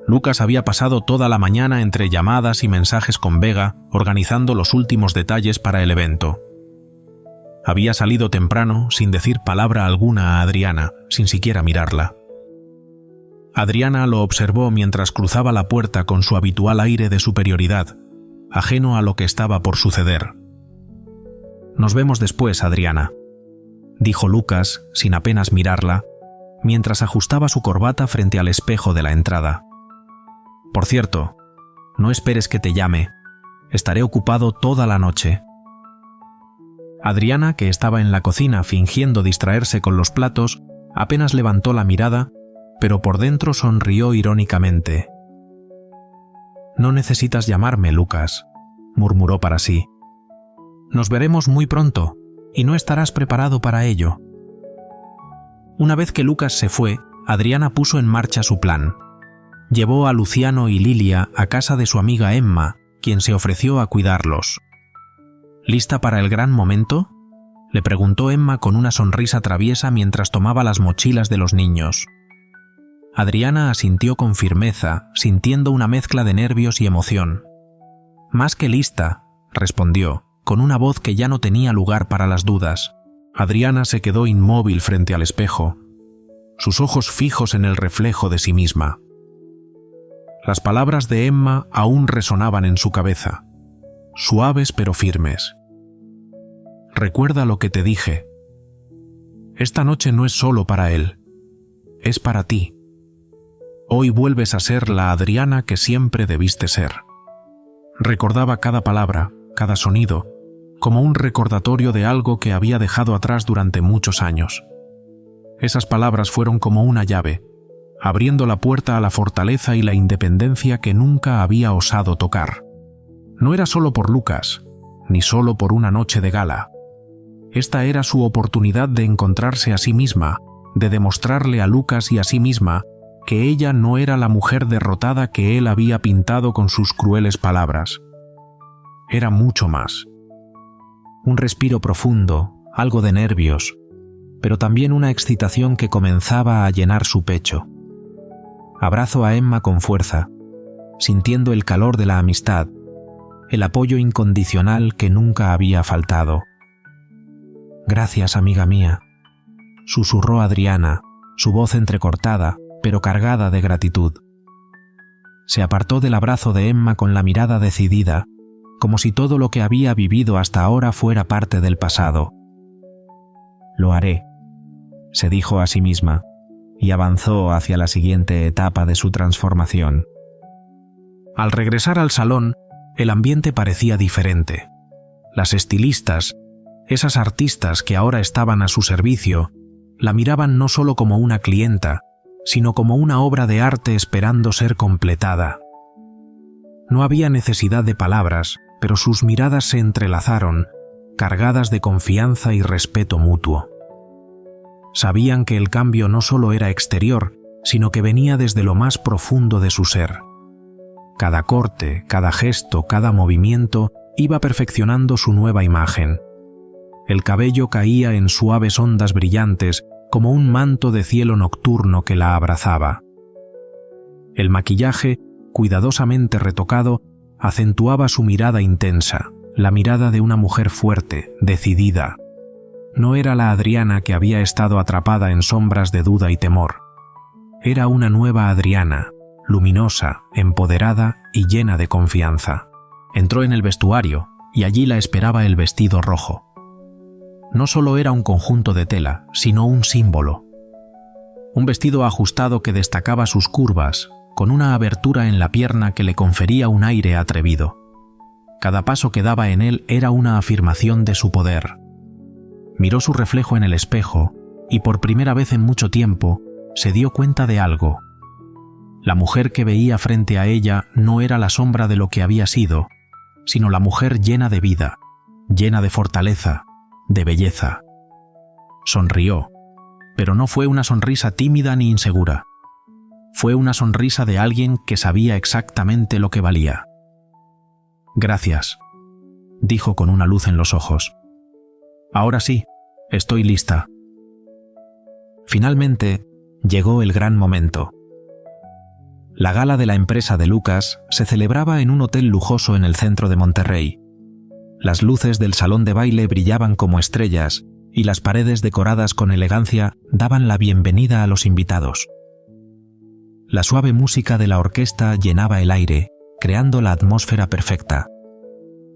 Lucas había pasado toda la mañana entre llamadas y mensajes con Vega, organizando los últimos detalles para el evento. Había salido temprano, sin decir palabra alguna a Adriana, sin siquiera mirarla. Adriana lo observó mientras cruzaba la puerta con su habitual aire de superioridad, ajeno a lo que estaba por suceder. «Nos vemos después, Adriana», dijo Lucas, sin apenas mirarla, mientras ajustaba su corbata frente al espejo de la entrada. «Por cierto, no esperes que te llame. Estaré ocupado toda la noche». Adriana, que estaba en la cocina fingiendo distraerse con los platos, apenas levantó la mirada, pero por dentro sonrió irónicamente. «No necesitas llamarme, Lucas», murmuró para sí. «Nos veremos muy pronto, y no estarás preparado para ello». Una vez que Lucas se fue, Adriana puso en marcha su plan. Llevó a Luciano y Lilia a casa de su amiga Emma, quien se ofreció a cuidarlos. «¿Lista para el gran momento?», le preguntó Emma con una sonrisa traviesa mientras tomaba las mochilas de los niños. Adriana asintió con firmeza, sintiendo una mezcla de nervios y emoción. «Más que lista», respondió, con una voz que ya no tenía lugar para las dudas. Adriana se quedó inmóvil frente al espejo, sus ojos fijos en el reflejo de sí misma. Las palabras de Emma aún resonaban en su cabeza, suaves pero firmes. «Recuerda lo que te dije. Esta noche no es solo para él, es para ti. Hoy vuelves a ser la Adriana que siempre debiste ser». Recordaba cada palabra, cada sonido, como un recordatorio de algo que había dejado atrás durante muchos años. Esas palabras fueron como una llave, abriendo la puerta a la fortaleza y la independencia que nunca había osado tocar. No era solo por Lucas, ni solo por una noche de gala. Esta era su oportunidad de encontrarse a sí misma, de demostrarle a Lucas y a sí misma que ella no era la mujer derrotada que él había pintado con sus crueles palabras. Era mucho más. Un respiro profundo, algo de nervios, pero también una excitación que comenzaba a llenar su pecho. Abrazó a Emma con fuerza, sintiendo el calor de la amistad, el apoyo incondicional que nunca había faltado. «Gracias, amiga mía», susurró Adriana, su voz entrecortada, pero cargada de gratitud. Se apartó del abrazo de Emma con la mirada decidida, como si todo lo que había vivido hasta ahora fuera parte del pasado. «Lo haré», se dijo a sí misma, y avanzó hacia la siguiente etapa de su transformación. Al regresar al salón, el ambiente parecía diferente. Las estilistas, esas artistas que ahora estaban a su servicio, la miraban no solo como una clienta, sino como una obra de arte esperando ser completada. No había necesidad de palabras, pero sus miradas se entrelazaron, cargadas de confianza y respeto mutuo. Sabían que el cambio no solo era exterior, sino que venía desde lo más profundo de su ser. Cada corte, cada gesto, cada movimiento iba perfeccionando su nueva imagen. El cabello caía en suaves ondas brillantes como un manto de cielo nocturno que la abrazaba. El maquillaje, cuidadosamente retocado, acentuaba su mirada intensa, la mirada de una mujer fuerte, decidida. No era la Adriana que había estado atrapada en sombras de duda y temor. Era una nueva Adriana, luminosa, empoderada y llena de confianza. Entró en el vestuario y allí la esperaba el vestido rojo. No solo era un conjunto de tela, sino un símbolo. Un vestido ajustado que destacaba sus curvas, con una abertura en la pierna que le confería un aire atrevido. Cada paso que daba en él era una afirmación de su poder. Miró su reflejo en el espejo y por primera vez en mucho tiempo se dio cuenta de algo. La mujer que veía frente a ella no era la sombra de lo que había sido, sino la mujer llena de vida, llena de fortaleza, de belleza. Sonrió, pero no fue una sonrisa tímida ni insegura. Fue una sonrisa de alguien que sabía exactamente lo que valía. «Gracias», dijo con una luz en los ojos. «Ahora sí, estoy lista». Finalmente, llegó el gran momento. La gala de la empresa de Lucas se celebraba en un hotel lujoso en el centro de Monterrey. Las luces del salón de baile brillaban como estrellas y las paredes decoradas con elegancia daban la bienvenida a los invitados. La suave música de la orquesta llenaba el aire, creando la atmósfera perfecta.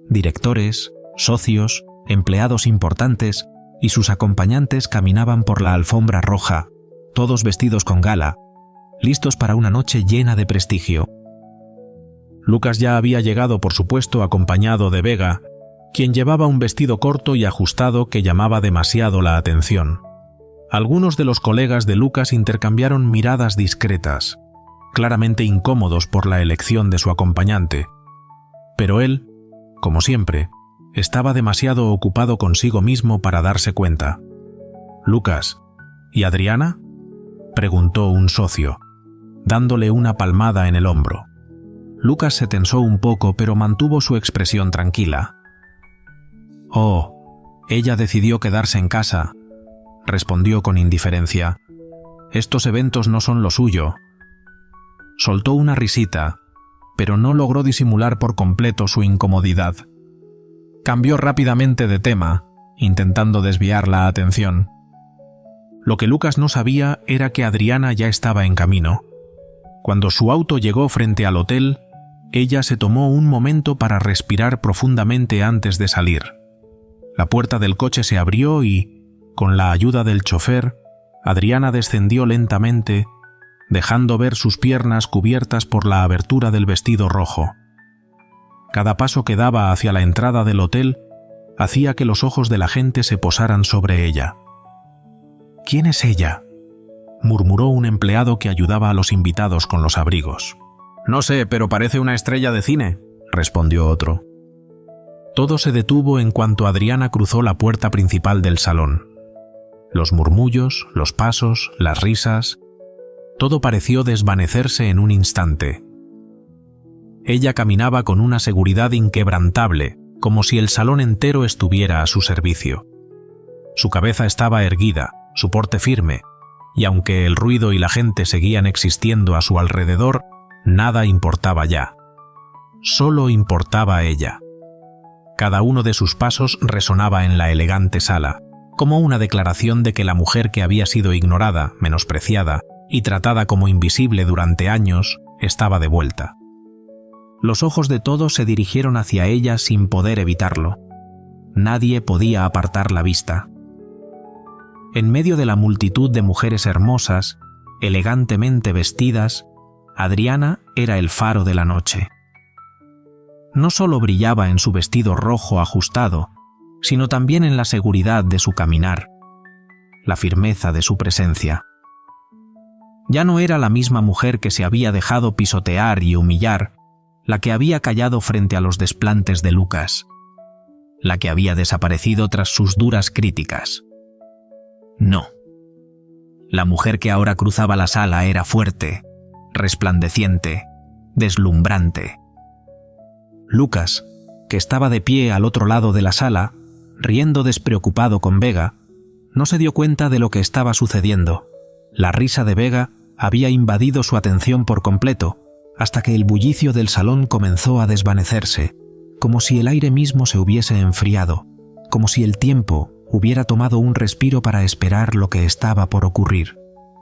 Directores, socios, empleados importantes y sus acompañantes caminaban por la alfombra roja, todos vestidos con gala, listos para una noche llena de prestigio. Lucas ya había llegado, por supuesto, acompañado de Vega, quien llevaba un vestido corto y ajustado que llamaba demasiado la atención. Algunos de los colegas de Lucas intercambiaron miradas discretas, claramente incómodos por la elección de su acompañante. Pero él, como siempre, estaba demasiado ocupado consigo mismo para darse cuenta. «Lucas, ¿y Adriana?», preguntó un socio, dándole una palmada en el hombro. Lucas se tensó un poco, pero mantuvo su expresión tranquila. «Oh, ella decidió quedarse en casa», respondió con indiferencia. «Estos eventos no son lo suyo». Soltó una risita, pero no logró disimular por completo su incomodidad. Cambió rápidamente de tema, intentando desviar la atención. Lo que Lucas no sabía era que Adriana ya estaba en camino. Cuando su auto llegó frente al hotel, ella se tomó un momento para respirar profundamente antes de salir. La puerta del coche se abrió y, con la ayuda del chofer, Adriana descendió lentamente, dejando ver sus piernas cubiertas por la abertura del vestido rojo. Cada paso que daba hacia la entrada del hotel hacía que los ojos de la gente se posaran sobre ella. «¿Quién es ella?», murmuró un empleado que ayudaba a los invitados con los abrigos. «No sé, pero parece una estrella de cine», respondió otro. Todo se detuvo en cuanto Adriana cruzó la puerta principal del salón. Los murmullos, los pasos, las risas, todo pareció desvanecerse en un instante. Ella caminaba con una seguridad inquebrantable, como si el salón entero estuviera a su servicio. Su cabeza estaba erguida, su porte firme, y aunque el ruido y la gente seguían existiendo a su alrededor, nada importaba ya. Solo importaba ella. Cada uno de sus pasos resonaba en la elegante sala, como una declaración de que la mujer que había sido ignorada, menospreciada y tratada como invisible durante años, estaba de vuelta. Los ojos de todos se dirigieron hacia ella sin poder evitarlo. Nadie podía apartar la vista. En medio de la multitud de mujeres hermosas, elegantemente vestidas, Adriana era el faro de la noche. No solo brillaba en su vestido rojo ajustado, sino también en la seguridad de su caminar, la firmeza de su presencia. Ya no era la misma mujer que se había dejado pisotear y humillar, la que había callado frente a los desplantes de Lucas, la que había desaparecido tras sus duras críticas. No. La mujer que ahora cruzaba la sala era fuerte, resplandeciente, deslumbrante. Lucas, que estaba de pie al otro lado de la sala, riendo despreocupado con Vega, no se dio cuenta de lo que estaba sucediendo. La risa de Vega había invadido su atención por completo, hasta que el bullicio del salón comenzó a desvanecerse, como si el aire mismo se hubiese enfriado, como si el tiempo hubiera tomado un respiro para esperar lo que estaba por ocurrir.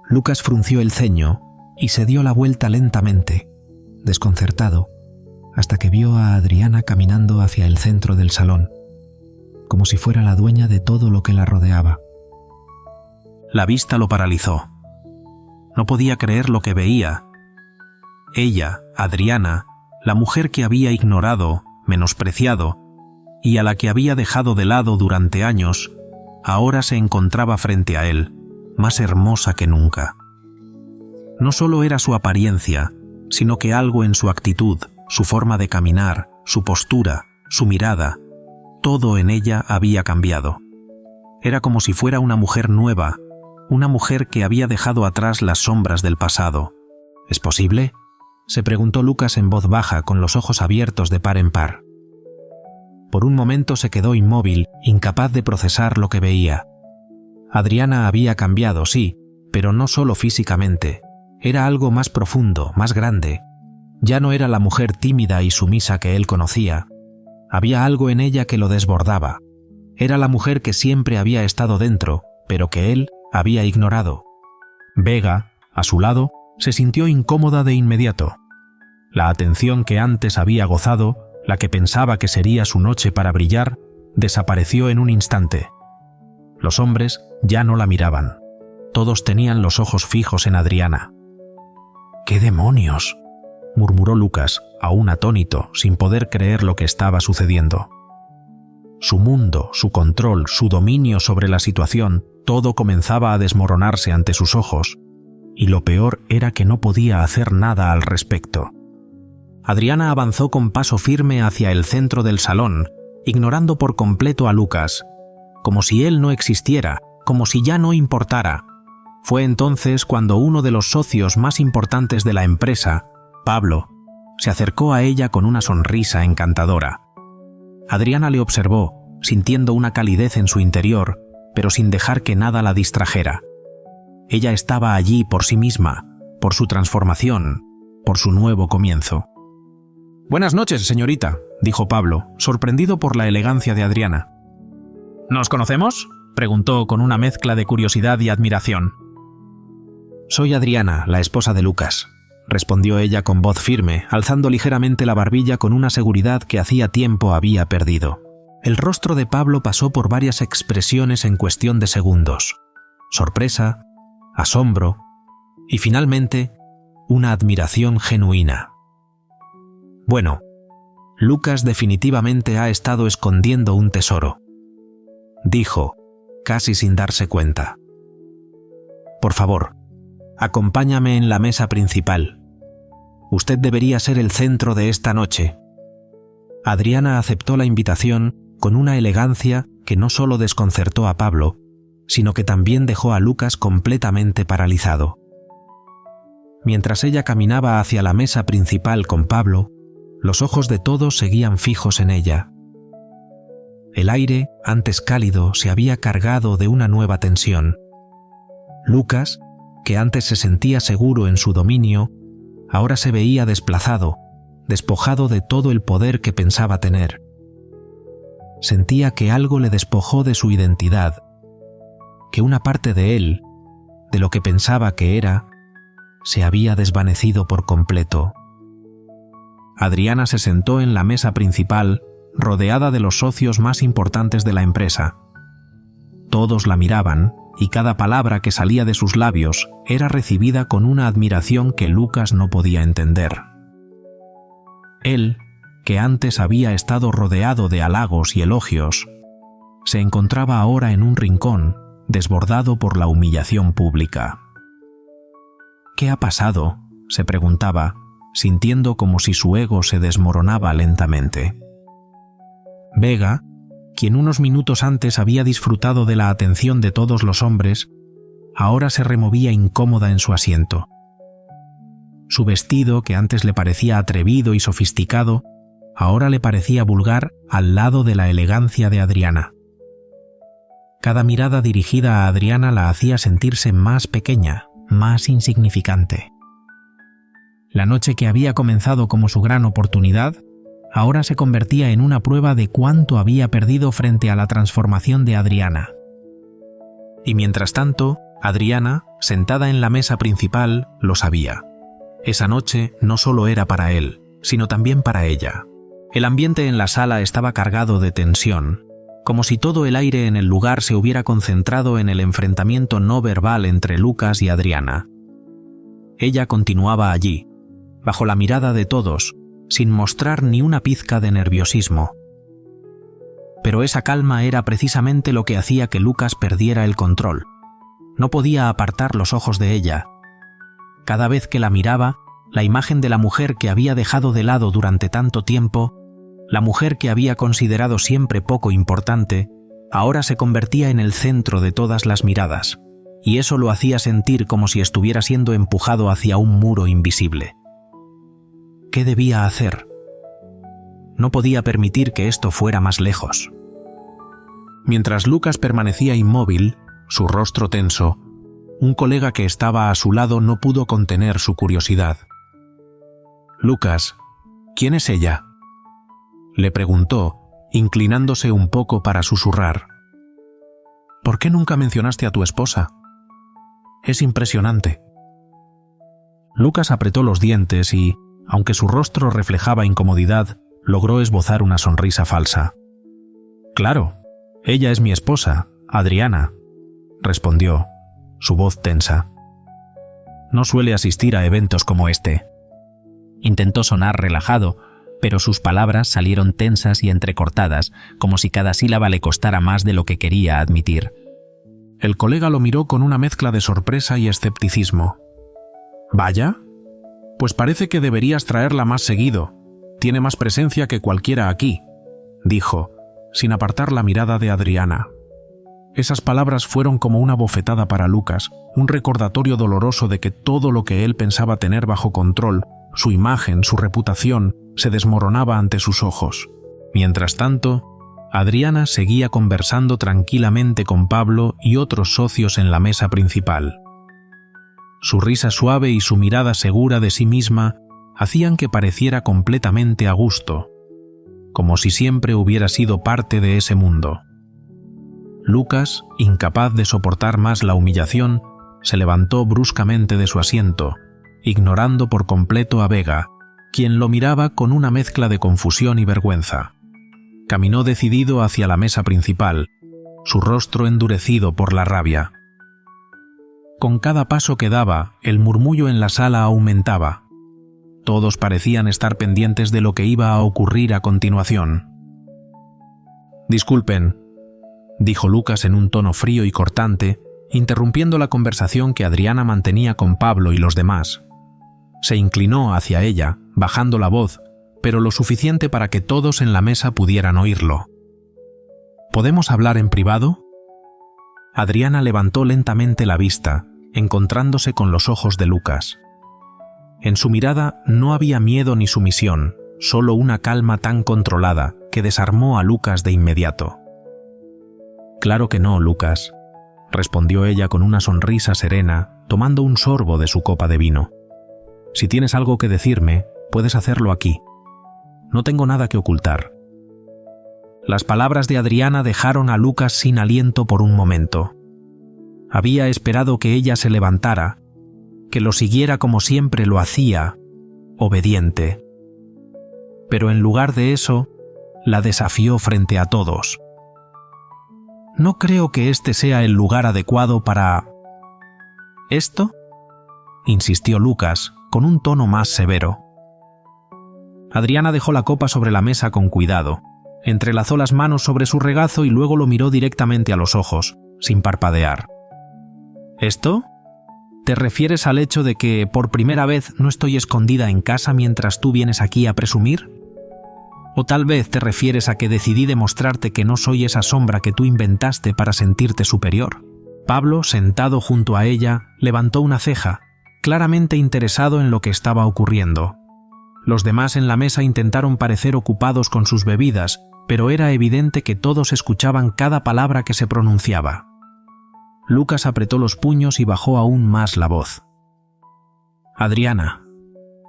Lucas frunció el ceño y se dio la vuelta lentamente, desconcertado, hasta que vio a Adriana caminando hacia el centro del salón, como si fuera la dueña de todo lo que la rodeaba. La vista lo paralizó. No podía creer lo que veía. Ella, Adriana, la mujer que había ignorado, menospreciado, y a la que había dejado de lado durante años, ahora se encontraba frente a él, más hermosa que nunca. No solo era su apariencia, sino que algo en su actitud, su forma de caminar, su postura, su mirada, todo en ella había cambiado. Era como si fuera una mujer nueva, una mujer que había dejado atrás las sombras del pasado. ¿Es posible?, se preguntó Lucas en voz baja, con los ojos abiertos de par en par. Por un momento se quedó inmóvil, incapaz de procesar lo que veía. Adriana había cambiado, sí, pero no solo físicamente. Era algo más profundo, más grande. Ya no era la mujer tímida y sumisa que él conocía. Había algo en ella que lo desbordaba. Era la mujer que siempre había estado dentro, pero que él había ignorado. Vega, a su lado, se sintió incómoda de inmediato. La atención que antes había gozado, la que pensaba que sería su noche para brillar, desapareció en un instante. Los hombres ya no la miraban. Todos tenían los ojos fijos en Adriana. «¡Qué demonios!», murmuró Lucas, aún atónito, sin poder creer lo que estaba sucediendo. Su mundo, su control, su dominio sobre la situación, todo comenzaba a desmoronarse ante sus ojos, y lo peor era que no podía hacer nada al respecto. Adriana avanzó con paso firme hacia el centro del salón, ignorando por completo a Lucas, como si él no existiera, como si ya no importara. Fue entonces cuando uno de los socios más importantes de la empresa, Pablo, se acercó a ella con una sonrisa encantadora. Adriana le observó, sintiendo una calidez en su interior, pero sin dejar que nada la distrajera. Ella estaba allí por sí misma, por su transformación, por su nuevo comienzo. «Buenas noches, señorita», dijo Pablo, sorprendido por la elegancia de Adriana. ¿Nos conocemos?, preguntó con una mezcla de curiosidad y admiración. «Soy Adriana, la esposa de Lucas», respondió ella con voz firme, alzando ligeramente la barbilla con una seguridad que hacía tiempo había perdido. El rostro de Pablo pasó por varias expresiones en cuestión de segundos. Sorpresa, asombro y finalmente una admiración genuina. Bueno, Lucas definitivamente ha estado escondiendo un tesoro, dijo, casi sin darse cuenta. «Por favor, acompáñame en la mesa principal. Usted debería ser el centro de esta noche». Adriana aceptó la invitación con una elegancia que no solo desconcertó a Pablo, sino que también dejó a Lucas completamente paralizado. Mientras ella caminaba hacia la mesa principal con Pablo, los ojos de todos seguían fijos en ella. El aire, antes cálido, se había cargado de una nueva tensión. Lucas, que antes se sentía seguro en su dominio, ahora se veía desplazado, despojado de todo el poder que pensaba tener. Sentía que algo le despojó de su identidad, que una parte de él, de lo que pensaba que era, se había desvanecido por completo. Adriana se sentó en la mesa principal, rodeada de los socios más importantes de la empresa. Todos la miraban, y cada palabra que salía de sus labios era recibida con una admiración que Lucas no podía entender. Él, que antes había estado rodeado de halagos y elogios, se encontraba ahora en un rincón, desbordado por la humillación pública. «¿Qué ha pasado?», se preguntaba, sintiendo como si su ego se desmoronaba lentamente. Vega, quien unos minutos antes había disfrutado de la atención de todos los hombres, ahora se removía incómoda en su asiento. Su vestido, que antes le parecía atrevido y sofisticado, ahora le parecía vulgar al lado de la elegancia de Adriana. Cada mirada dirigida a Adriana la hacía sentirse más pequeña, más insignificante. La noche que había comenzado como su gran oportunidad, ahora se convertía en una prueba de cuánto había perdido frente a la transformación de Adriana. Y mientras tanto, Adriana, sentada en la mesa principal, lo sabía. Esa noche no solo era para él, sino también para ella. El ambiente en la sala estaba cargado de tensión, como si todo el aire en el lugar se hubiera concentrado en el enfrentamiento no verbal entre Lucas y Adriana. Ella continuaba allí, bajo la mirada de todos, sin mostrar ni una pizca de nerviosismo. Pero esa calma era precisamente lo que hacía que Lucas perdiera el control. No podía apartar los ojos de ella. Cada vez que la miraba, la imagen de la mujer que había dejado de lado durante tanto tiempo, la mujer que había considerado siempre poco importante, ahora se convertía en el centro de todas las miradas, y eso lo hacía sentir como si estuviera siendo empujado hacia un muro invisible. ¿Qué debía hacer? No podía permitir que esto fuera más lejos. Mientras Lucas permanecía inmóvil, su rostro tenso, un colega que estaba a su lado no pudo contener su curiosidad. «Lucas, ¿quién es ella?», le preguntó, inclinándose un poco para susurrar. «¿Por qué nunca mencionaste a tu esposa? Es impresionante». Lucas apretó los dientes y, aunque su rostro reflejaba incomodidad, logró esbozar una sonrisa falsa. «Claro, ella es mi esposa, Adriana», respondió, su voz tensa. «No suele asistir a eventos como este». Intentó sonar relajado, pero sus palabras salieron tensas y entrecortadas, como si cada sílaba le costara más de lo que quería admitir. El colega lo miró con una mezcla de sorpresa y escepticismo. «¿Vaya? Pues parece que deberías traerla más seguido. Tiene más presencia que cualquiera aquí», dijo, sin apartar la mirada de Adriana. Esas palabras fueron como una bofetada para Lucas, un recordatorio doloroso de que todo lo que él pensaba tener bajo control, su imagen, su reputación, se desmoronaba ante sus ojos. Mientras tanto, Adriana seguía conversando tranquilamente con Pablo y otros socios en la mesa principal. Su risa suave y su mirada segura de sí misma hacían que pareciera completamente a gusto, como si siempre hubiera sido parte de ese mundo. Lucas, incapaz de soportar más la humillación, se levantó bruscamente de su asiento, ignorando por completo a Vega, quien lo miraba con una mezcla de confusión y vergüenza. Caminó decidido hacia la mesa principal, su rostro endurecido por la rabia. Con cada paso que daba, el murmullo en la sala aumentaba. Todos parecían estar pendientes de lo que iba a ocurrir a continuación. «Disculpen», dijo Lucas en un tono frío y cortante, interrumpiendo la conversación que Adriana mantenía con Pablo y los demás. Se inclinó hacia ella, bajando la voz, pero lo suficiente para que todos en la mesa pudieran oírlo. «¿Podemos hablar en privado?». Adriana levantó lentamente la vista, encontrándose con los ojos de Lucas. En su mirada no había miedo ni sumisión, solo una calma tan controlada que desarmó a Lucas de inmediato. «Claro que no, Lucas», respondió ella con una sonrisa serena, tomando un sorbo de su copa de vino. «Si tienes algo que decirme, puedes hacerlo aquí. No tengo nada que ocultar». Las palabras de Adriana dejaron a Lucas sin aliento por un momento. Había esperado que ella se levantara, que lo siguiera como siempre lo hacía, obediente. Pero en lugar de eso, la desafió frente a todos. «No creo que este sea el lugar adecuado para...» «¿Esto?», insistió Lucas, con un tono más severo. Adriana dejó la copa sobre la mesa con cuidado, entrelazó las manos sobre su regazo y luego lo miró directamente a los ojos, sin parpadear. «¿Esto? ¿Te refieres al hecho de que por primera vez no estoy escondida en casa mientras tú vienes aquí a presumir? ¿O tal vez te refieres a que decidí demostrarte que no soy esa sombra que tú inventaste para sentirte superior?» Pablo, sentado junto a ella, levantó una ceja, claramente interesado en lo que estaba ocurriendo. Los demás en la mesa intentaron parecer ocupados con sus bebidas, pero era evidente que todos escuchaban cada palabra que se pronunciaba. Lucas apretó los puños y bajó aún más la voz. «Adriana,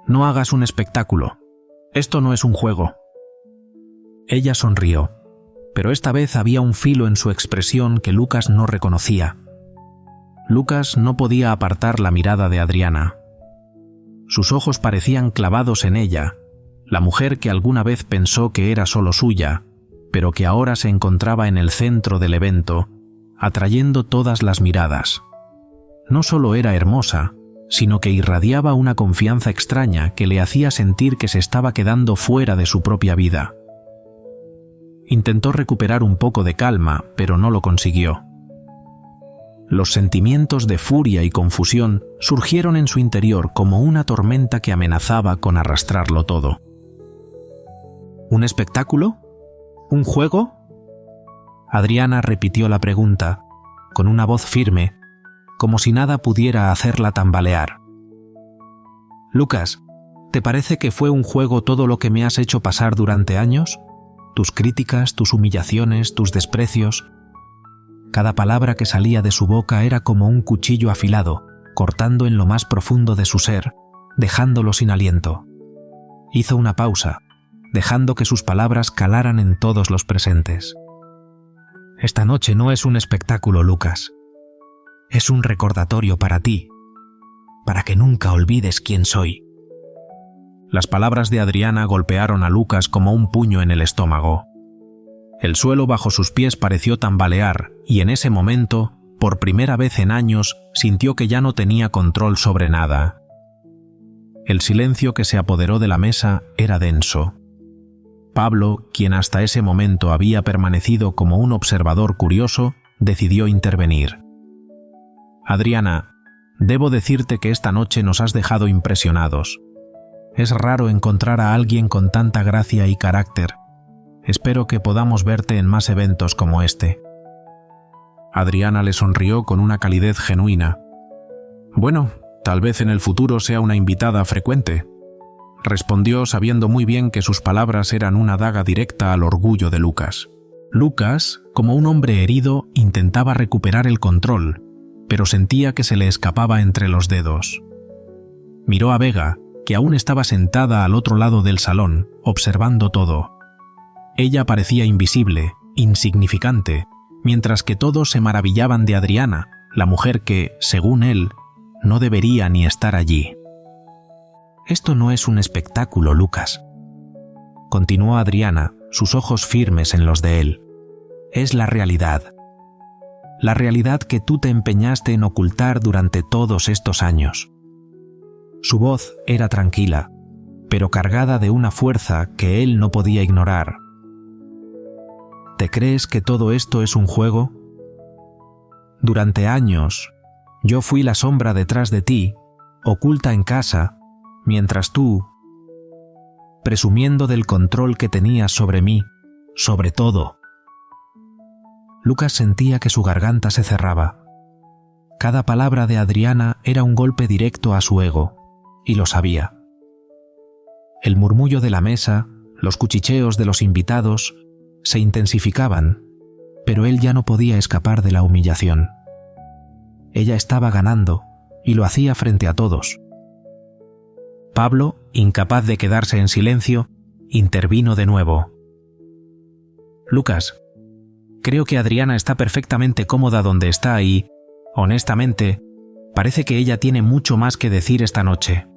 No hagas un espectáculo. Esto no es un juego. Ella sonrió, pero esta vez había un filo en su expresión que Lucas no reconocía. Lucas no podía apartar la mirada de Adriana. Sus ojos parecían clavados en ella, la mujer que alguna vez pensó que era solo suya, pero que ahora se encontraba en el centro del evento, atrayendo todas las miradas. No solo era hermosa, sino que irradiaba una confianza extraña que le hacía sentir que se estaba quedando fuera de su propia vida. Intentó recuperar un poco de calma, pero no lo consiguió. Los sentimientos de furia y confusión surgieron en su interior como una tormenta que amenazaba con arrastrarlo todo. ¿Un espectáculo? ¿Un juego? Adriana repitió la pregunta, con una voz firme, como si nada pudiera hacerla tambalear. Lucas, ¿te parece que fue un juego todo lo que me has hecho pasar durante años? Tus críticas, tus humillaciones, tus desprecios. Cada palabra que salía de su boca era como un cuchillo afilado, cortando en lo más profundo de su ser, dejándolo sin aliento. Hizo una pausa, dejando que sus palabras calaran en todos los presentes. Esta noche no es un espectáculo, Lucas. Es un recordatorio para ti, para que nunca olvides quién soy. Las palabras de Adriana golpearon a Lucas como un puño en el estómago. El suelo bajo sus pies pareció tambalear y en ese momento, por primera vez en años, sintió que ya no tenía control sobre nada. El silencio que se apoderó de la mesa era denso. Pablo, quien hasta ese momento había permanecido como un observador curioso, decidió intervenir. Adriana, debo decirte que esta noche nos has dejado impresionados. Es raro encontrar a alguien con tanta gracia y carácter. Espero que podamos verte en más eventos como este. Adriana le sonrió con una calidez genuina. Bueno, tal vez en el futuro sea una invitada frecuente, respondió sabiendo muy bien que sus palabras eran una daga directa al orgullo de Lucas. Lucas, como un hombre herido, intentaba recuperar el control, pero sentía que se le escapaba entre los dedos. Miró a Vega, que aún estaba sentada al otro lado del salón, observando todo. Ella parecía invisible, insignificante, mientras que todos se maravillaban de Adriana, la mujer que, según él, no debería ni estar allí. Esto no es un espectáculo, Lucas. Continuó Adriana, sus ojos firmes en los de él. Es la realidad. La realidad que tú te empeñaste en ocultar durante todos estos años. Su voz era tranquila, pero cargada de una fuerza que él no podía ignorar. ¿Te crees que todo esto es un juego? Durante años, yo fui la sombra detrás de ti, oculta en casa, mientras tú, presumiendo del control que tenías sobre mí, sobre todo. Lucas sentía que su garganta se cerraba. Cada palabra de Adriana era un golpe directo a su ego, y lo sabía. El murmullo de la mesa, los cuchicheos de los invitados, se intensificaban, pero él ya no podía escapar de la humillación. Ella estaba ganando, y lo hacía frente a todos. Pablo, incapaz de quedarse en silencio, intervino de nuevo. Lucas, creo que Adriana está perfectamente cómoda donde está y, honestamente, parece que ella tiene mucho más que decir esta noche.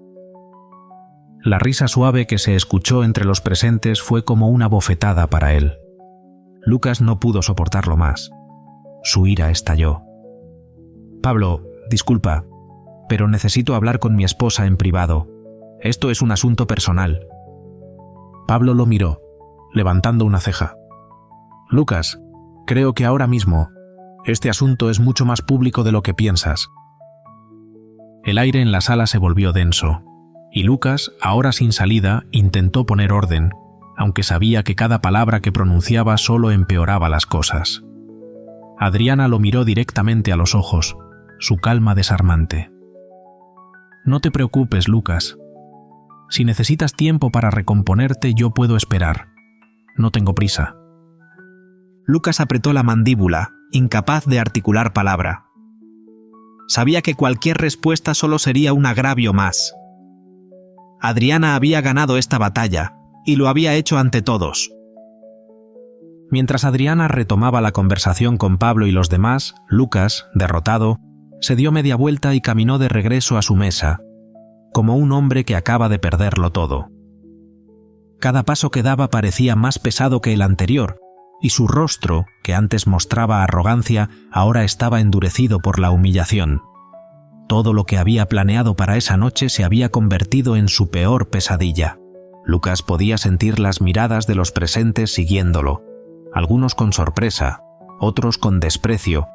La risa suave que se escuchó entre los presentes fue como una bofetada para él. Lucas no pudo soportarlo más. Su ira estalló. Pablo, disculpa, pero necesito hablar con mi esposa en privado. Esto es un asunto personal. Pablo lo miró, levantando una ceja. Lucas, creo que ahora mismo, este asunto es mucho más público de lo que piensas. El aire en la sala se volvió denso, y Lucas, ahora sin salida, intentó poner orden, aunque sabía que cada palabra que pronunciaba solo empeoraba las cosas. Adriana lo miró directamente a los ojos, su calma desarmante. No te preocupes, Lucas. Si necesitas tiempo para recomponerte, yo puedo esperar. No tengo prisa. Lucas apretó la mandíbula, incapaz de articular palabra. Sabía que cualquier respuesta solo sería un agravio más. Adriana había ganado esta batalla, y lo había hecho ante todos. Mientras Adriana retomaba la conversación con Pablo y los demás, Lucas, derrotado, se dio media vuelta y caminó de regreso a su mesa, como un hombre que acaba de perderlo todo. Cada paso que daba parecía más pesado que el anterior, y su rostro, que antes mostraba arrogancia, ahora estaba endurecido por la humillación. Todo lo que había planeado para esa noche se había convertido en su peor pesadilla. Lucas podía sentir las miradas de los presentes siguiéndolo, algunos con sorpresa, otros con desprecio,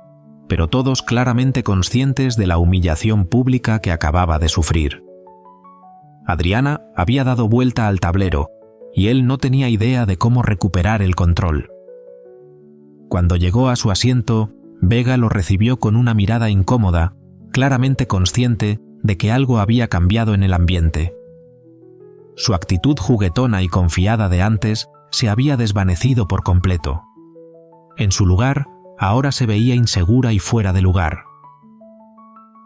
pero todos claramente conscientes de la humillación pública que acababa de sufrir. Adriana había dado vuelta al tablero, y él no tenía idea de cómo recuperar el control. Cuando llegó a su asiento, Vega lo recibió con una mirada incómoda, claramente consciente de que algo había cambiado en el ambiente. Su actitud juguetona y confiada de antes se había desvanecido por completo. En su lugar, ahora se veía insegura y fuera de lugar.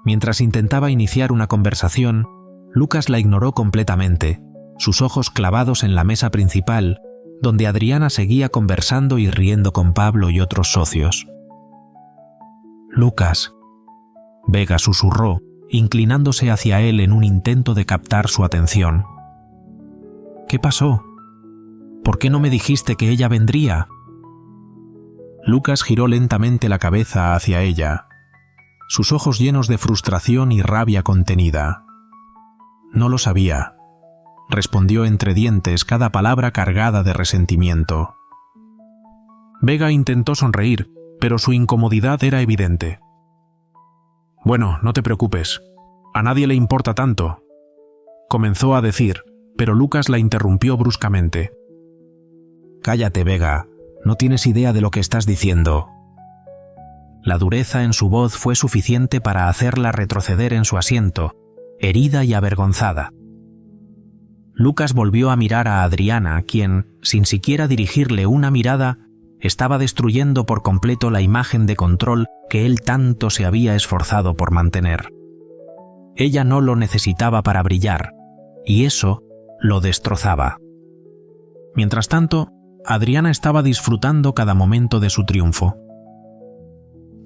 Mientras intentaba iniciar una conversación, Lucas la ignoró completamente, sus ojos clavados en la mesa principal, donde Adriana seguía conversando y riendo con Pablo y otros socios. «Lucas», Vega susurró, inclinándose hacia él en un intento de captar su atención. «¿Qué pasó? ¿Por qué no me dijiste que ella vendría?» Lucas giró lentamente la cabeza hacia ella, sus ojos llenos de frustración y rabia contenida. «No lo sabía», respondió entre dientes, cada palabra cargada de resentimiento. Vega intentó sonreír, pero su incomodidad era evidente. «Bueno, no te preocupes. A nadie le importa tanto», comenzó a decir, pero Lucas la interrumpió bruscamente. «Cállate, Vega. No tienes idea de lo que estás diciendo». La dureza en su voz fue suficiente para hacerla retroceder en su asiento, herida y avergonzada. Lucas volvió a mirar a Adriana, quien, sin siquiera dirigirle una mirada, estaba destruyendo por completo la imagen de control que él tanto se había esforzado por mantener. Ella no lo necesitaba para brillar, y eso lo destrozaba. Mientras tanto, Adriana estaba disfrutando cada momento de su triunfo.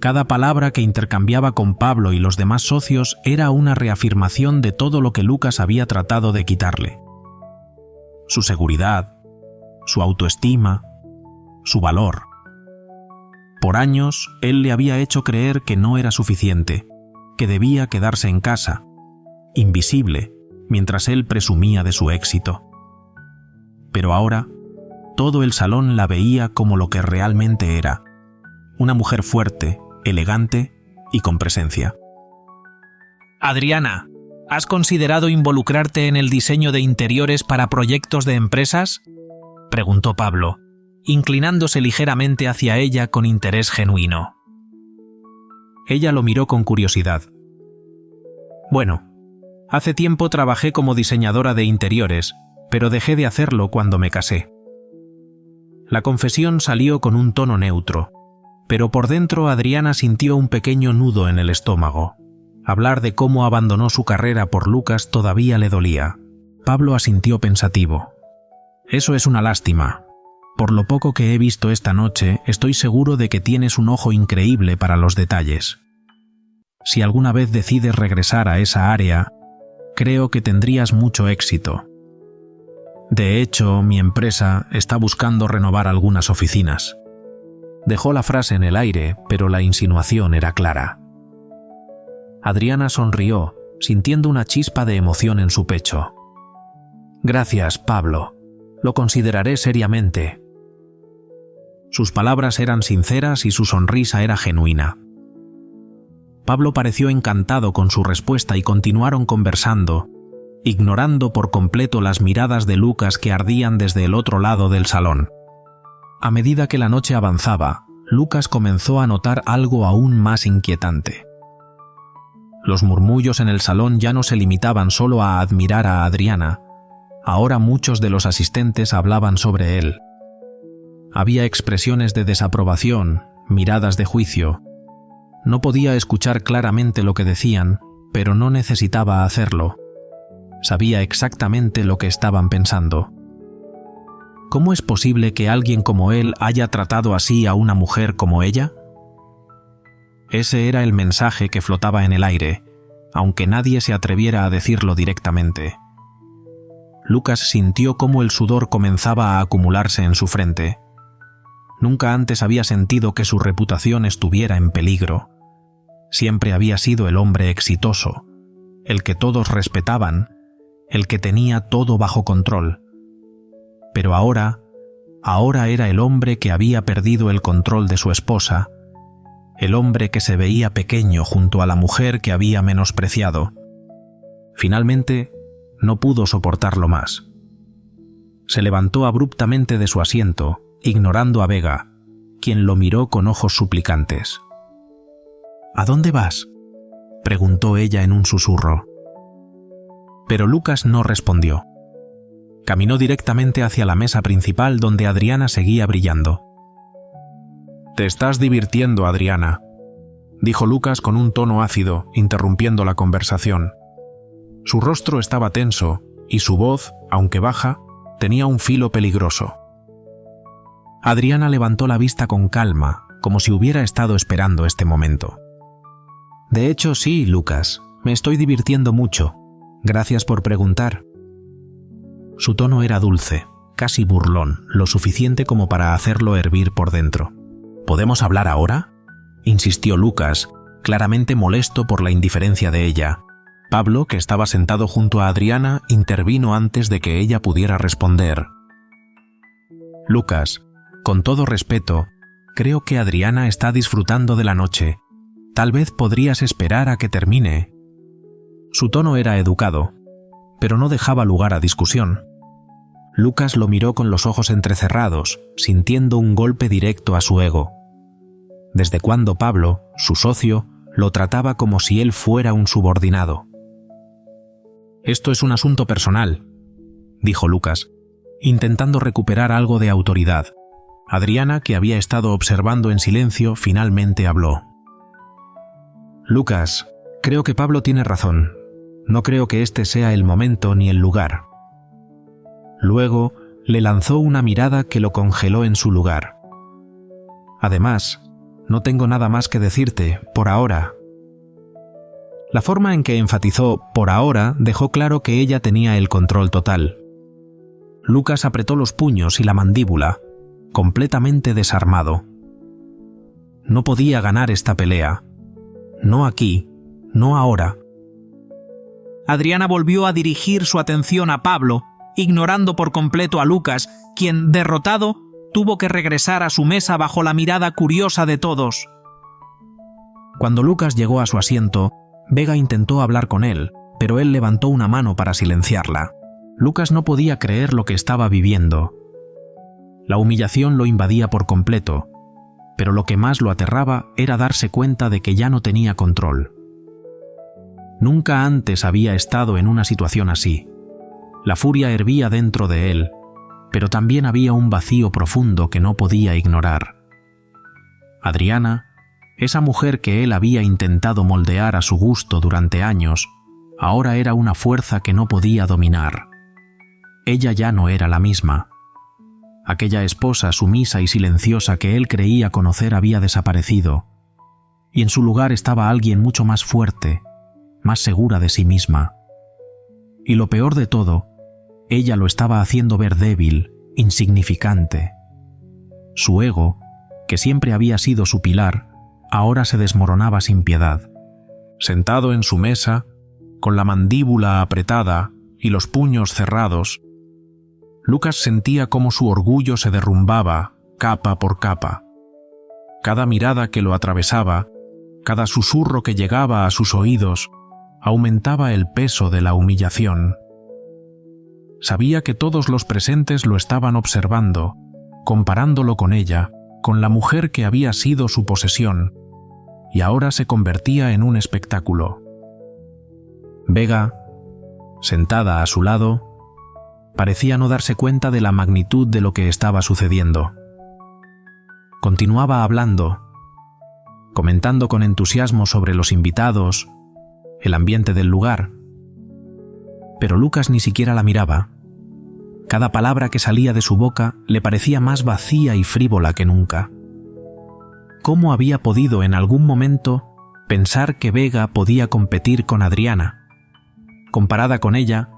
Cada palabra que intercambiaba con Pablo y los demás socios era una reafirmación de todo lo que Lucas había tratado de quitarle. Su seguridad, su autoestima, su valor. Por años, él le había hecho creer que no era suficiente, que debía quedarse en casa, invisible, mientras él presumía de su éxito. Pero ahora, todo el salón la veía como lo que realmente era, una mujer fuerte, elegante y con presencia. «Adriana, ¿has considerado involucrarte en el diseño de interiores para proyectos de empresas?», preguntó Pablo, inclinándose ligeramente hacia ella con interés genuino. Ella lo miró con curiosidad. «Bueno, hace tiempo trabajé como diseñadora de interiores, pero dejé de hacerlo cuando me casé». La confesión salió con un tono neutro, pero por dentro Adriana sintió un pequeño nudo en el estómago. Hablar de cómo abandonó su carrera por Lucas todavía le dolía. Pablo asintió pensativo. «Eso es una lástima. Por lo poco que he visto esta noche, estoy seguro de que tienes un ojo increíble para los detalles. Si alguna vez decides regresar a esa área, creo que tendrías mucho éxito. De hecho, mi empresa está buscando renovar algunas oficinas». Dejó la frase en el aire, pero la insinuación era clara. Adriana sonrió, sintiendo una chispa de emoción en su pecho. «Gracias, Pablo. Lo consideraré seriamente». Sus palabras eran sinceras y su sonrisa era genuina. Pablo pareció encantado con su respuesta y continuaron conversando, ignorando por completo las miradas de Lucas que ardían desde el otro lado del salón. A medida que la noche avanzaba, Lucas comenzó a notar algo aún más inquietante. Los murmullos en el salón ya no se limitaban solo a admirar a Adriana. Ahora muchos de los asistentes hablaban sobre él. Había expresiones de desaprobación, miradas de juicio. No podía escuchar claramente lo que decían, pero no necesitaba hacerlo. Sabía exactamente lo que estaban pensando. ¿Cómo es posible que alguien como él haya tratado así a una mujer como ella? Ese era el mensaje que flotaba en el aire, aunque nadie se atreviera a decirlo directamente. Lucas sintió cómo el sudor comenzaba a acumularse en su frente. Nunca antes había sentido que su reputación estuviera en peligro. Siempre había sido el hombre exitoso, el que todos respetaban, el que tenía todo bajo control. Pero ahora era el hombre que había perdido el control de su esposa, el hombre que se veía pequeño junto a la mujer que había menospreciado. Finalmente, no pudo soportarlo más. Se levantó abruptamente de su asiento, ignorando a Vega, quien lo miró con ojos suplicantes. «¿A dónde vas?», preguntó ella en un susurro. Pero Lucas no respondió. Caminó directamente hacia la mesa principal donde Adriana seguía brillando. «Te estás divirtiendo, Adriana», dijo Lucas con un tono ácido, interrumpiendo la conversación. Su rostro estaba tenso y su voz, aunque baja, tenía un filo peligroso. Adriana levantó la vista con calma, como si hubiera estado esperando este momento. «De hecho, sí, Lucas, me estoy divirtiendo mucho. Gracias por preguntar». Su tono era dulce, casi burlón, lo suficiente como para hacerlo hervir por dentro. «¿Podemos hablar ahora?», insistió Lucas, claramente molesto por la indiferencia de ella. Pablo, que estaba sentado junto a Adriana, intervino antes de que ella pudiera responder. «Lucas, con todo respeto, creo que Adriana está disfrutando de la noche. Tal vez podrías esperar a que termine». Su tono era educado, pero no dejaba lugar a discusión. Lucas lo miró con los ojos entrecerrados, sintiendo un golpe directo a su ego. ¿Desde cuándo Pablo, su socio, lo trataba como si él fuera un subordinado? «Esto es un asunto personal», dijo Lucas, intentando recuperar algo de autoridad. Adriana, que había estado observando en silencio, finalmente habló. «Lucas, creo que Pablo tiene razón. No creo que este sea el momento ni el lugar». Luego le lanzó una mirada que lo congeló en su lugar. «Además, no tengo nada más que decirte, por ahora». La forma en que enfatizó «por ahora» dejó claro que ella tenía el control total. Lucas apretó los puños y la mandíbula, completamente desarmado. No podía ganar esta pelea. No aquí, no ahora. Adriana volvió a dirigir su atención a Pablo, ignorando por completo a Lucas, quien, derrotado, tuvo que regresar a su mesa bajo la mirada curiosa de todos. Cuando Lucas llegó a su asiento, Vega intentó hablar con él, pero él levantó una mano para silenciarla. Lucas no podía creer lo que estaba viviendo. La humillación lo invadía por completo, pero lo que más lo aterraba era darse cuenta de que ya no tenía control. Nunca antes había estado en una situación así. La furia hervía dentro de él, pero también había un vacío profundo que no podía ignorar. Adriana, esa mujer que él había intentado moldear a su gusto durante años, ahora era una fuerza que no podía dominar. Ella ya no era la misma. Aquella esposa sumisa y silenciosa que él creía conocer había desaparecido, y en su lugar estaba alguien mucho más fuerte, más segura de sí misma. Y lo peor de todo, ella lo estaba haciendo ver débil, insignificante. Su ego, que siempre había sido su pilar, ahora se desmoronaba sin piedad. Sentado en su mesa, con la mandíbula apretada y los puños cerrados, Lucas sentía cómo su orgullo se derrumbaba, capa por capa. Cada mirada que lo atravesaba, cada susurro que llegaba a sus oídos, aumentaba el peso de la humillación. Sabía que todos los presentes lo estaban observando, comparándolo con ella, con la mujer que había sido su posesión, y ahora se convertía en un espectáculo. Vega, sentada a su lado, parecía no darse cuenta de la magnitud de lo que estaba sucediendo. Continuaba hablando, comentando con entusiasmo sobre los invitados, el ambiente del lugar. pero Lucas ni siquiera la miraba. Cada palabra que salía de su boca le parecía más vacía y frívola que nunca. ¿Cómo había podido en algún momento pensar que Vega podía competir con Adriana? Comparada con ella,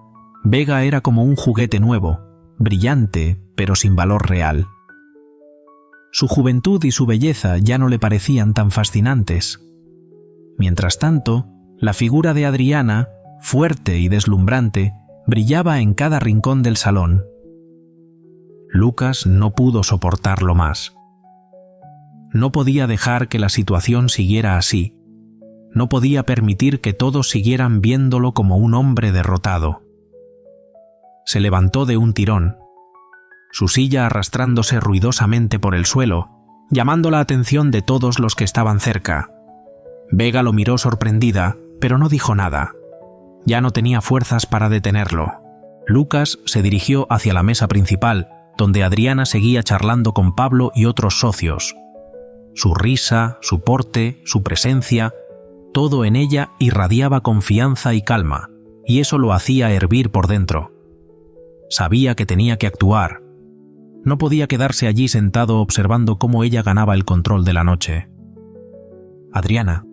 Vega era como un juguete nuevo, brillante, pero sin valor real. Su juventud y su belleza ya no le parecían tan fascinantes. Mientras tanto, la figura de Adriana, fuerte y deslumbrante, brillaba en cada rincón del salón. Lucas no pudo soportarlo más. No podía dejar que la situación siguiera así. No podía permitir que todos siguieran viéndolo como un hombre derrotado. Se levantó de un tirón, su silla arrastrándose ruidosamente por el suelo, llamando la atención de todos los que estaban cerca. Vega lo miró sorprendida, pero no dijo nada. Ya no tenía fuerzas para detenerlo. Lucas se dirigió hacia la mesa principal, donde Adriana seguía charlando con Pablo y otros socios. Su risa, su porte, su presencia, todo en ella irradiaba confianza y calma, y eso lo hacía hervir por dentro. Sabía que tenía que actuar. No podía quedarse allí sentado observando cómo ella ganaba el control de la noche. «Adriana»,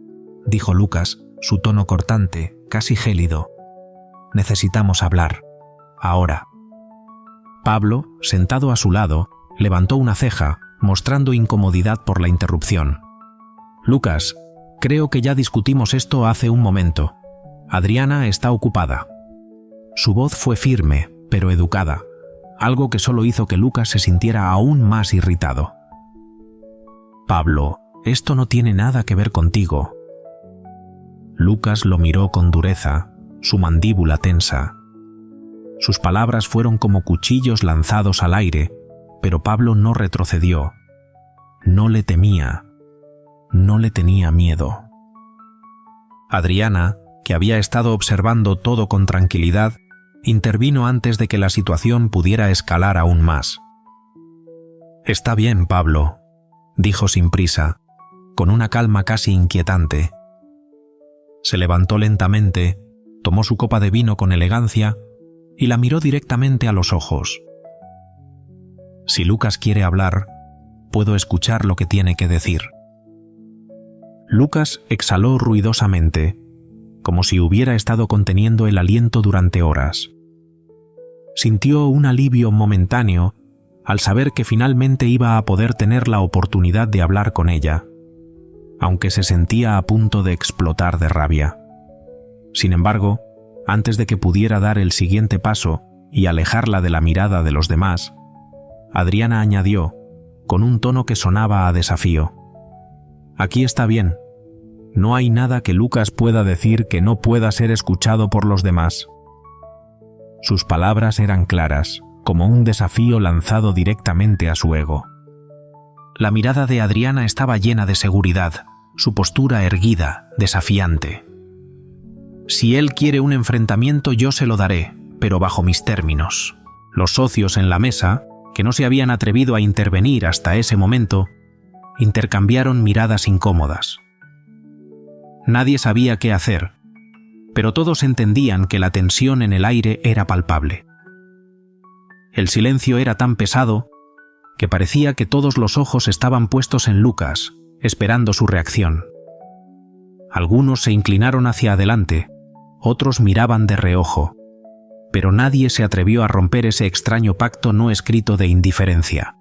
dijo Lucas, su tono cortante, casi gélido. «Necesitamos hablar. Ahora». Pablo, sentado a su lado, levantó una ceja, mostrando incomodidad por la interrupción. «Lucas, creo que ya discutimos esto hace un momento. Adriana está ocupada». Su voz fue firme, pero educada, algo que solo hizo que Lucas se sintiera aún más irritado. «Pablo, esto no tiene nada que ver contigo». Lucas lo miró con dureza, su mandíbula tensa. Sus palabras fueron como cuchillos lanzados al aire, pero Pablo no retrocedió. No le temía, no le tenía miedo. Adriana, que había estado observando todo con tranquilidad, intervino antes de que la situación pudiera escalar aún más. «Está bien, Pablo», dijo sin prisa, con una calma casi inquietante. Se levantó lentamente, tomó su copa de vino con elegancia y la miró directamente a los ojos. «Si Lucas quiere hablar, puedo escuchar lo que tiene que decir». Lucas exhaló ruidosamente, como si hubiera estado conteniendo el aliento durante horas. Sintió un alivio momentáneo al saber que finalmente iba a poder tener la oportunidad de hablar con ella, aunque se sentía a punto de explotar de rabia. Sin embargo, antes de que pudiera dar el siguiente paso y alejarla de la mirada de los demás, Adriana añadió, con un tono que sonaba a desafío: «Aquí está bien. No hay nada que Lucas pueda decir que no pueda ser escuchado por los demás». Sus palabras eran claras, como un desafío lanzado directamente a su ego. La mirada de Adriana estaba llena de seguridad, su postura erguida, desafiante. «Si él quiere un enfrentamiento, yo se lo daré, pero bajo mis términos». Los socios en la mesa, que no se habían atrevido a intervenir hasta ese momento, intercambiaron miradas incómodas. Nadie sabía qué hacer, pero todos entendían que la tensión en el aire era palpable. El silencio era tan pesado que parecía que todos los ojos estaban puestos en Lucas, esperando su reacción. Algunos se inclinaron hacia adelante, otros miraban de reojo, pero nadie se atrevió a romper ese extraño pacto no escrito de indiferencia.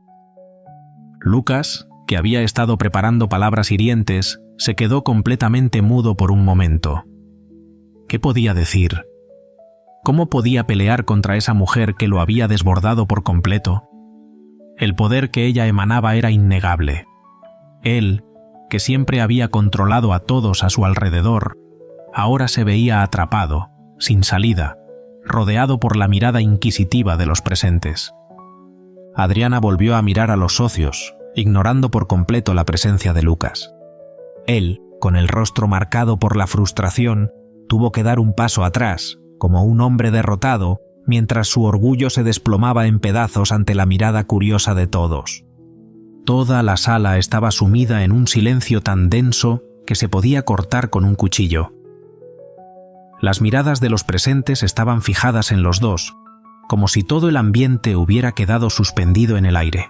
Lucas, que había estado preparando palabras hirientes, se quedó completamente mudo por un momento. ¿Qué podía decir? ¿Cómo podía pelear contra esa mujer que lo había desbordado por completo? El poder que ella emanaba era innegable. Él, que siempre había controlado a todos a su alrededor, ahora se veía atrapado, sin salida, rodeado por la mirada inquisitiva de los presentes. Adriana volvió a mirar a los socios, ignorando por completo la presencia de Lucas. Él, con el rostro marcado por la frustración, tuvo que dar un paso atrás, como un hombre derrotado, mientras su orgullo se desplomaba en pedazos ante la mirada curiosa de todos. Toda la sala estaba sumida en un silencio tan denso que se podía cortar con un cuchillo. Las miradas de los presentes estaban fijadas en los dos, como si todo el ambiente hubiera quedado suspendido en el aire.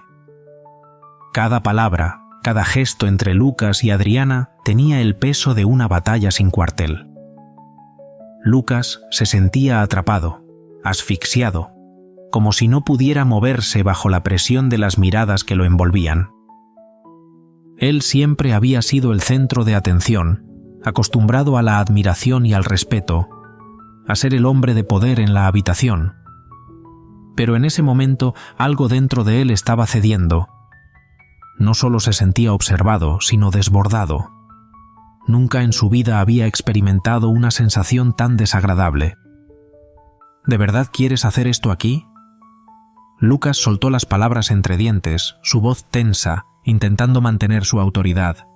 Cada palabra, cada gesto entre Lucas y Adriana tenía el peso de una batalla sin cuartel. Lucas se sentía atrapado, asfixiado, como si no pudiera moverse bajo la presión de las miradas que lo envolvían. Él siempre había sido el centro de atención, acostumbrado a la admiración y al respeto, a ser el hombre de poder en la habitación. Pero en ese momento algo dentro de él estaba cediendo. No solo se sentía observado, sino desbordado. Nunca en su vida había experimentado una sensación tan desagradable. ¿De verdad quieres hacer esto aquí? Lucas soltó las palabras entre dientes, su voz tensa, intentando mantener su autoridad.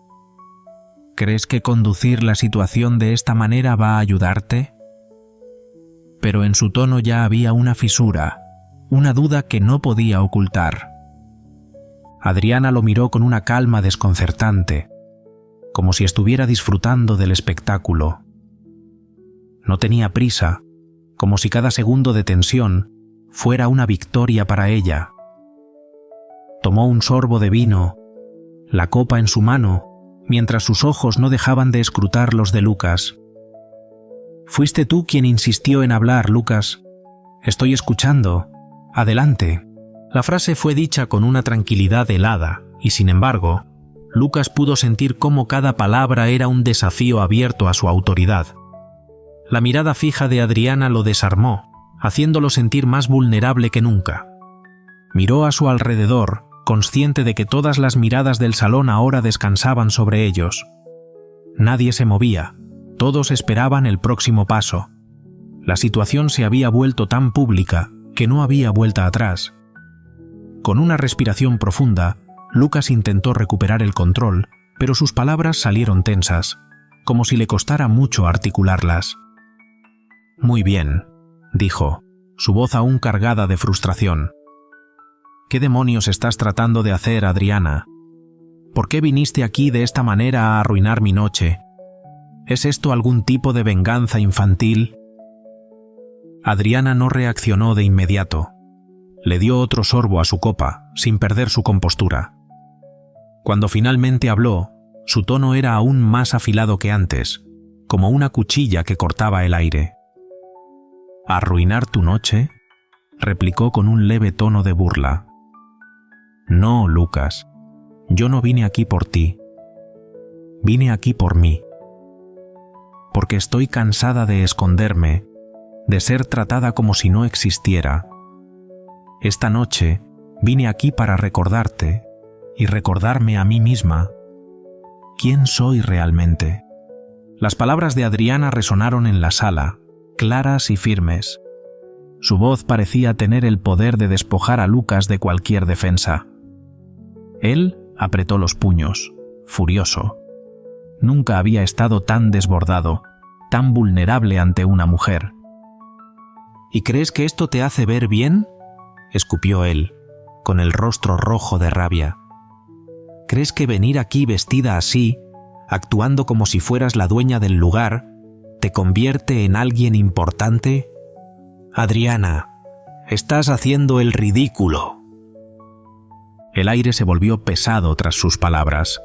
¿Crees que conducir la situación de esta manera va a ayudarte? Pero en su tono ya había una fisura, una duda que no podía ocultar. Adriana lo miró con una calma desconcertante, como si estuviera disfrutando del espectáculo. No tenía prisa, como si cada segundo de tensión fuera una victoria para ella. Tomó un sorbo de vino, la copa en su mano, mientras sus ojos no dejaban de escrutar los de Lucas. Fuiste tú quien insistió en hablar, Lucas. Estoy escuchando. Adelante. La frase fue dicha con una tranquilidad helada, y sin embargo, Lucas pudo sentir cómo cada palabra era un desafío abierto a su autoridad. La mirada fija de Adriana lo desarmó, haciéndolo sentir más vulnerable que nunca. Miró a su alrededor, consciente de que todas las miradas del salón ahora descansaban sobre ellos. Nadie se movía, todos esperaban el próximo paso. La situación se había vuelto tan pública que no había vuelta atrás. Con una respiración profunda, Lucas intentó recuperar el control, pero sus palabras salieron tensas, como si le costara mucho articularlas. «Muy bien», dijo, su voz aún cargada de frustración. «¿Qué demonios estás tratando de hacer, Adriana? ¿Por qué viniste aquí de esta manera a arruinar mi noche? ¿Es esto algún tipo de venganza infantil?» Adriana no reaccionó de inmediato. Le dio otro sorbo a su copa, sin perder su compostura. Cuando finalmente habló, su tono era aún más afilado que antes, como una cuchilla que cortaba el aire. «¿Arruinar tu noche?», replicó con un leve tono de burla. «No, Lucas, yo no vine aquí por ti. Vine aquí por mí. Porque estoy cansada de esconderme, de ser tratada como si no existiera. Esta noche vine aquí para recordarte y recordarme a mí misma quién soy realmente». Las palabras de Adriana resonaron en la sala, claras y firmes. Su voz parecía tener el poder de despojar a Lucas de cualquier defensa. Él apretó los puños, furioso. Nunca había estado tan desbordado, tan vulnerable ante una mujer. «¿Y crees que esto te hace ver bien?», escupió él, con el rostro rojo de rabia. «¿Crees que venir aquí vestida así, actuando como si fueras la dueña del lugar, te convierte en alguien importante? Adriana, estás haciendo el ridículo». El aire se volvió pesado tras sus palabras.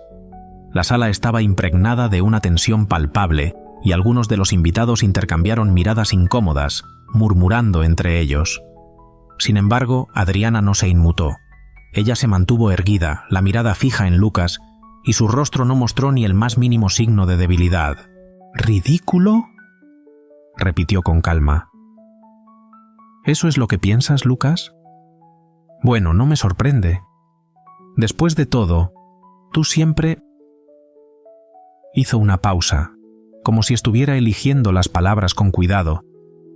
La sala estaba impregnada de una tensión palpable y algunos de los invitados intercambiaron miradas incómodas, murmurando entre ellos. Sin embargo, Adriana no se inmutó. Ella se mantuvo erguida, la mirada fija en Lucas, y su rostro no mostró ni el más mínimo signo de debilidad. «¿Ridículo?», repitió con calma. «¿Eso es lo que piensas, Lucas? Bueno, no me sorprende. Después de todo, tú siempre…» Hizo una pausa, como si estuviera eligiendo las palabras con cuidado,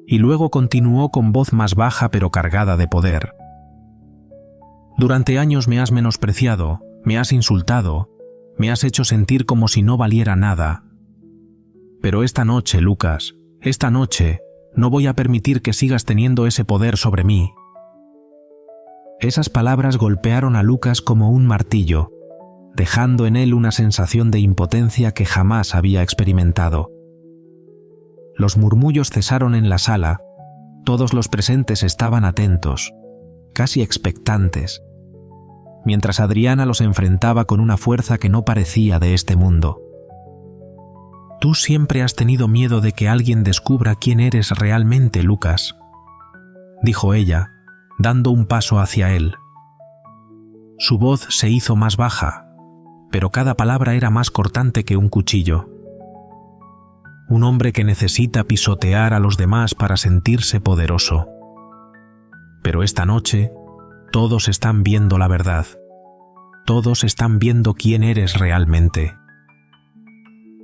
y luego continuó con voz más baja pero cargada de poder. «Durante años me has menospreciado, me has insultado, me has hecho sentir como si no valiera nada. Pero esta noche, Lucas, esta noche, no voy a permitir que sigas teniendo ese poder sobre mí». Esas palabras golpearon a Lucas como un martillo, dejando en él una sensación de impotencia que jamás había experimentado. Los murmullos cesaron en la sala. Todos los presentes estaban atentos, casi expectantes, mientras Adriana los enfrentaba con una fuerza que no parecía de este mundo. «Tú siempre has tenido miedo de que alguien descubra quién eres realmente, Lucas», dijo ella, dando un paso hacia él. Su voz se hizo más baja, pero cada palabra era más cortante que un cuchillo. Un hombre que necesita pisotear a los demás para sentirse poderoso. Pero esta noche, todos están viendo la verdad. Todos están viendo quién eres realmente.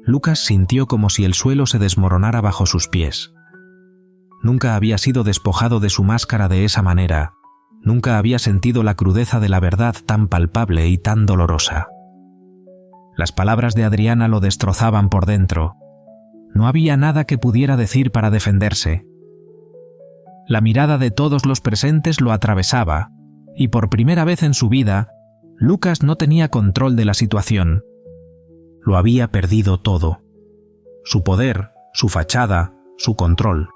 Lucas sintió como si el suelo se desmoronara bajo sus pies. Nunca había sido despojado de su máscara de esa manera. Nunca había sentido la crudeza de la verdad tan palpable y tan dolorosa. Las palabras de Adriana lo destrozaban por dentro. No había nada que pudiera decir para defenderse. La mirada de todos los presentes lo atravesaba, y por primera vez en su vida, Lucas no tenía control de la situación. Lo había perdido todo. Su poder, su fachada, su control.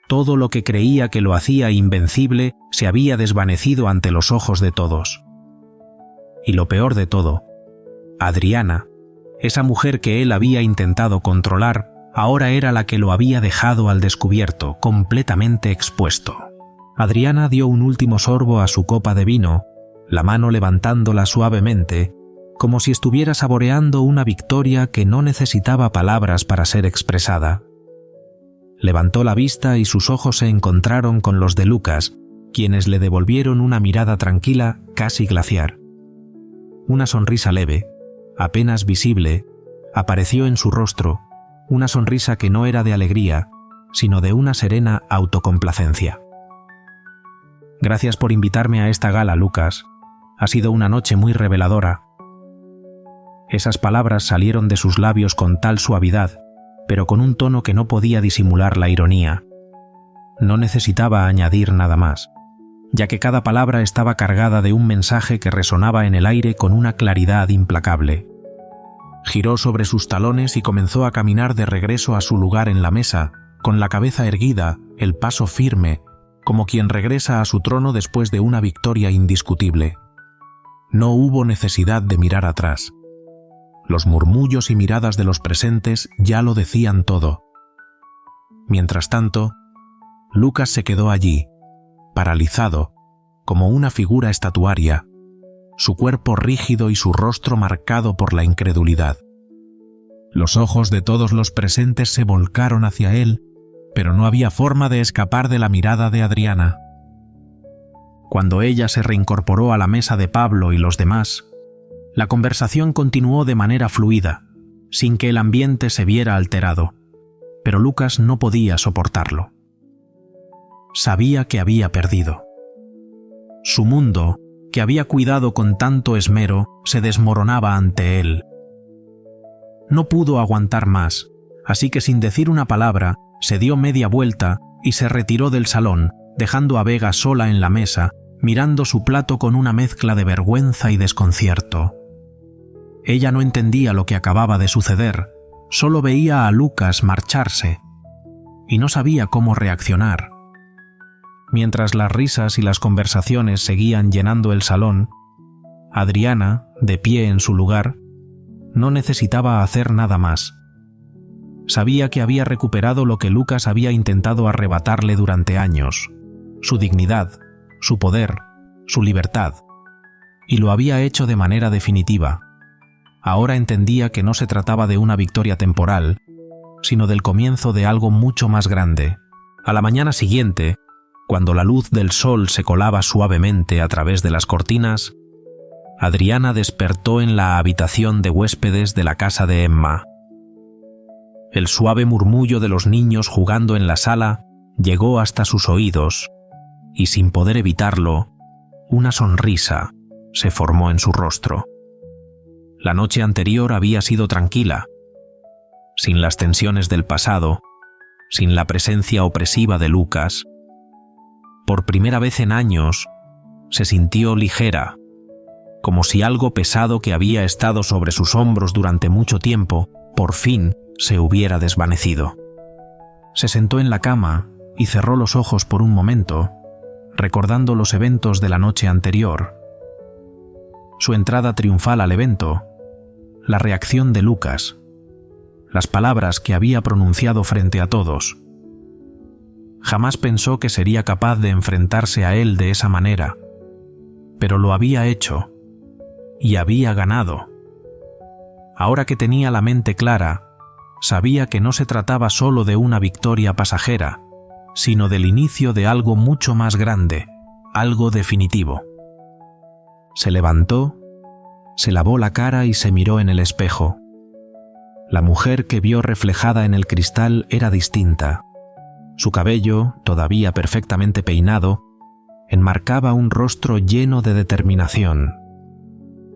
Todo lo que creía que lo hacía invencible se había desvanecido ante los ojos de todos. Y lo peor de todo, Adriana, esa mujer que él había intentado controlar, ahora era la que lo había dejado al descubierto, completamente expuesto. Adriana dio un último sorbo a su copa de vino, la mano levantándola suavemente, como si estuviera saboreando una victoria que no necesitaba palabras para ser expresada. Levantó la vista y sus ojos se encontraron con los de Lucas, quienes le devolvieron una mirada tranquila, casi glaciar. Una sonrisa leve, apenas visible, apareció en su rostro, una sonrisa que no era de alegría, sino de una serena autocomplacencia. «Gracias por invitarme a esta gala, Lucas. Ha sido una noche muy reveladora». Esas palabras salieron de sus labios con tal suavidad, pero con un tono que no podía disimular la ironía. No necesitaba añadir nada más, ya que cada palabra estaba cargada de un mensaje que resonaba en el aire con una claridad implacable. Giró sobre sus talones y comenzó a caminar de regreso a su lugar en la mesa, con la cabeza erguida, el paso firme, como quien regresa a su trono después de una victoria indiscutible. No hubo necesidad de mirar atrás. Los murmullos y miradas de los presentes ya lo decían todo. Mientras tanto, Lucas se quedó allí, paralizado, como una figura estatuaria, su cuerpo rígido y su rostro marcado por la incredulidad. Los ojos de todos los presentes se volcaron hacia él, pero no había forma de escapar de la mirada de Adriana. Cuando ella se reincorporó a la mesa de Pablo y los demás, la conversación continuó de manera fluida, sin que el ambiente se viera alterado, pero Lucas no podía soportarlo. Sabía que había perdido. Su mundo, que había cuidado con tanto esmero, se desmoronaba ante él. No pudo aguantar más, así que sin decir una palabra, se dio media vuelta y se retiró del salón, dejando a Vega sola en la mesa, mirando su plato con una mezcla de vergüenza y desconcierto. Ella no entendía lo que acababa de suceder, solo veía a Lucas marcharse, y no sabía cómo reaccionar. Mientras las risas y las conversaciones seguían llenando el salón, Adriana, de pie en su lugar, no necesitaba hacer nada más. Sabía que había recuperado lo que Lucas había intentado arrebatarle durante años, su dignidad, su poder, su libertad, y lo había hecho de manera definitiva. Ahora entendía que no se trataba de una victoria temporal, sino del comienzo de algo mucho más grande. A la mañana siguiente, cuando la luz del sol se colaba suavemente a través de las cortinas, Adriana despertó en la habitación de huéspedes de la casa de Emma. El suave murmullo de los niños jugando en la sala llegó hasta sus oídos, y sin poder evitarlo, una sonrisa se formó en su rostro. La noche anterior había sido tranquila, sin las tensiones del pasado, sin la presencia opresiva de Lucas. Por primera vez en años, se sintió ligera, como si algo pesado que había estado sobre sus hombros durante mucho tiempo, por fin se hubiera desvanecido. Se sentó en la cama y cerró los ojos por un momento, recordando los eventos de la noche anterior. Su entrada triunfal al evento, la reacción de Lucas, las palabras que había pronunciado frente a todos. Jamás pensó que sería capaz de enfrentarse a él de esa manera, pero lo había hecho y había ganado. Ahora que tenía la mente clara, sabía que no se trataba solo de una victoria pasajera, sino del inicio de algo mucho más grande, algo definitivo. Se levantó, se lavó la cara y se miró en el espejo. La mujer que vio reflejada en el cristal era distinta. Su cabello, todavía perfectamente peinado, enmarcaba un rostro lleno de determinación.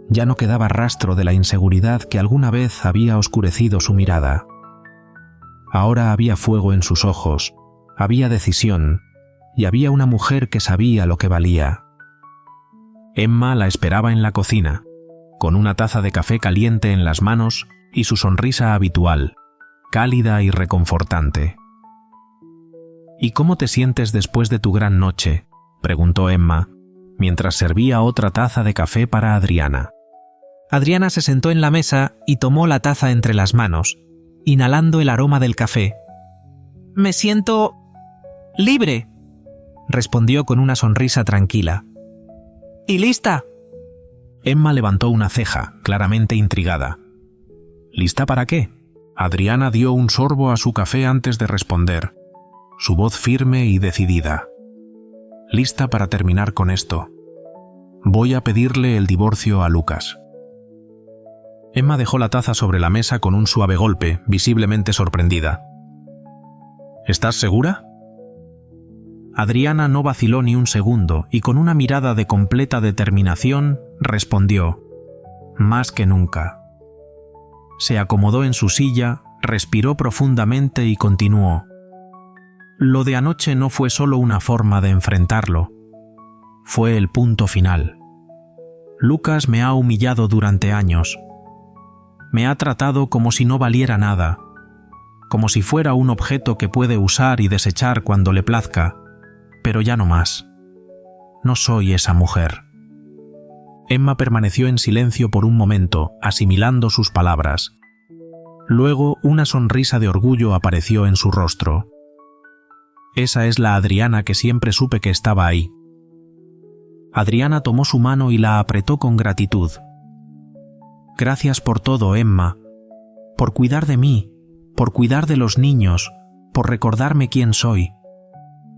Ya no quedaba rastro de la inseguridad que alguna vez había oscurecido su mirada. Ahora había fuego en sus ojos, había decisión, y había una mujer que sabía lo que valía. Emma la esperaba en la cocina, con una taza de café caliente en las manos y su sonrisa habitual, cálida y reconfortante. «¿Y cómo te sientes después de tu gran noche?», preguntó Emma, mientras servía otra taza de café para Adriana. Adriana se sentó en la mesa y tomó la taza entre las manos, inhalando el aroma del café. «Me siento libre», respondió con una sonrisa tranquila. «¿Y lista?». Emma levantó una ceja, claramente intrigada. «¿Lista para qué?». Adriana dio un sorbo a su café antes de responder, su voz firme y decidida. «Lista para terminar con esto. Voy a pedirle el divorcio a Lucas». Emma dejó la taza sobre la mesa con un suave golpe, visiblemente sorprendida. «¿Estás segura?». Adriana no vaciló ni un segundo y con una mirada de completa determinación respondió: «Más que nunca». Se acomodó en su silla, respiró profundamente y continuó: «Lo de anoche no fue solo una forma de enfrentarlo. Fue el punto final. Lucas me ha humillado durante años. Me ha tratado como si no valiera nada, como si fuera un objeto que puede usar y desechar cuando le plazca, pero ya no más. No soy esa mujer». Emma permaneció en silencio por un momento, asimilando sus palabras. Luego una sonrisa de orgullo apareció en su rostro. Esa es la Adriana que siempre supe que estaba ahí. Adriana tomó su mano y la apretó con gratitud. «Gracias por todo, Emma. Por cuidar de mí, por cuidar de los niños, por recordarme quién soy.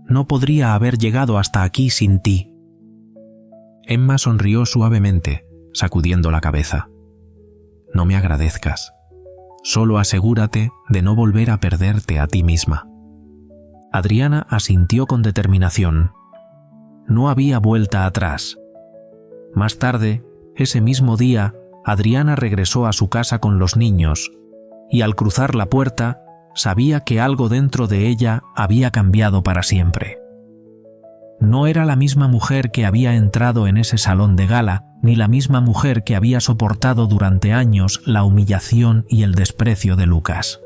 No podría haber llegado hasta aquí sin ti». Emma sonrió suavemente, sacudiendo la cabeza. «No me agradezcas. Solo asegúrate de no volver a perderte a ti misma». Adriana asintió con determinación. No había vuelta atrás. Más tarde, ese mismo día, Adriana regresó a su casa con los niños, y al cruzar la puerta, sabía que algo dentro de ella había cambiado para siempre. No era la misma mujer que había entrado en ese salón de gala, ni la misma mujer que había soportado durante años la humillación y el desprecio de Lucas.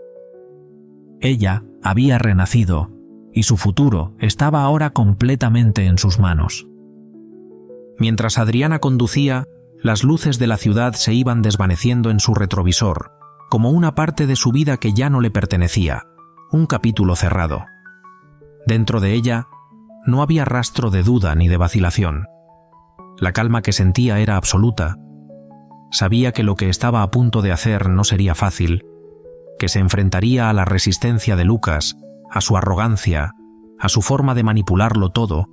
Ella había renacido, y su futuro estaba ahora completamente en sus manos. Mientras Adriana conducía, las luces de la ciudad se iban desvaneciendo en su retrovisor, como una parte de su vida que ya no le pertenecía, un capítulo cerrado. Dentro de ella, no había rastro de duda ni de vacilación. La calma que sentía era absoluta. Sabía que lo que estaba a punto de hacer no sería fácil, que se enfrentaría a la resistencia de Lucas, a su arrogancia, a su forma de manipularlo todo,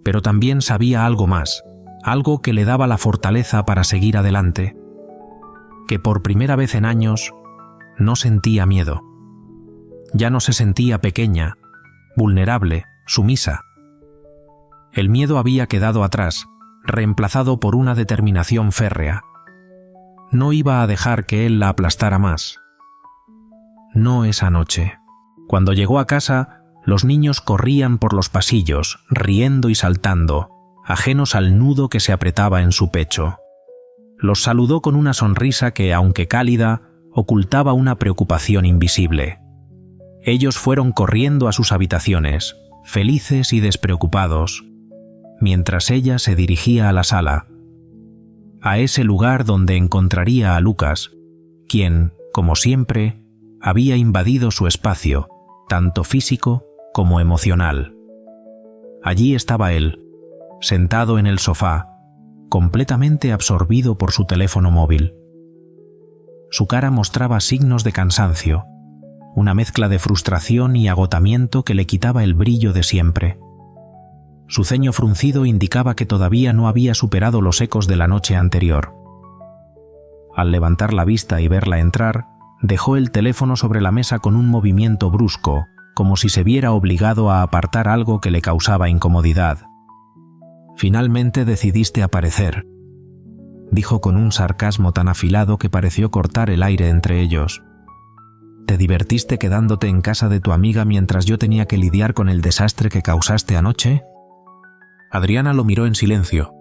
pero también sabía algo más, algo que le daba la fortaleza para seguir adelante, que por primera vez en años no sentía miedo. Ya no se sentía pequeña, vulnerable, sumisa. El miedo había quedado atrás, reemplazado por una determinación férrea. No iba a dejar que él la aplastara más. No esa noche. Cuando llegó a casa, los niños corrían por los pasillos, riendo y saltando, ajenos al nudo que se apretaba en su pecho. Los saludó con una sonrisa que, aunque cálida, ocultaba una preocupación invisible. Ellos fueron corriendo a sus habitaciones, felices y despreocupados, mientras ella se dirigía a la sala, a ese lugar donde encontraría a Lucas, quien, como siempre, había invadido su espacio, tanto físico como emocional. Allí estaba él, sentado en el sofá, completamente absorbido por su teléfono móvil. Su cara mostraba signos de cansancio, una mezcla de frustración y agotamiento que le quitaba el brillo de siempre. Su ceño fruncido indicaba que todavía no había superado los ecos de la noche anterior. Al levantar la vista y verla entrar, dejó el teléfono sobre la mesa con un movimiento brusco, como si se viera obligado a apartar algo que le causaba incomodidad. «Finalmente decidiste aparecer», dijo con un sarcasmo tan afilado que pareció cortar el aire entre ellos. «¿Te divertiste quedándote en casa de tu amiga mientras yo tenía que lidiar con el desastre que causaste anoche?» Adriana lo miró en silencio,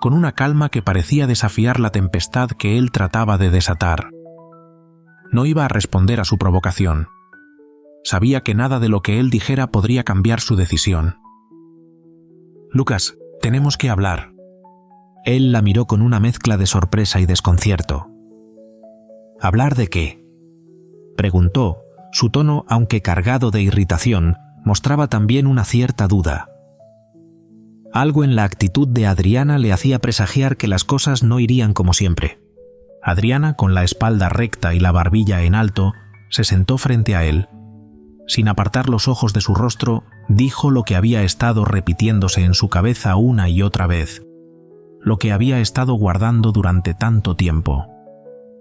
con una calma que parecía desafiar la tempestad que él trataba de desatar. No iba a responder a su provocación. Sabía que nada de lo que él dijera podría cambiar su decisión. «Lucas, tenemos que hablar». Él la miró con una mezcla de sorpresa y desconcierto. «¿Hablar de qué?», preguntó. Su tono, aunque cargado de irritación, mostraba también una cierta duda. Algo en la actitud de Adriana le hacía presagiar que las cosas no irían como siempre. Adriana, con la espalda recta y la barbilla en alto, se sentó frente a él. Sin apartar los ojos de su rostro, dijo lo que había estado repitiéndose en su cabeza una y otra vez, lo que había estado guardando durante tanto tiempo.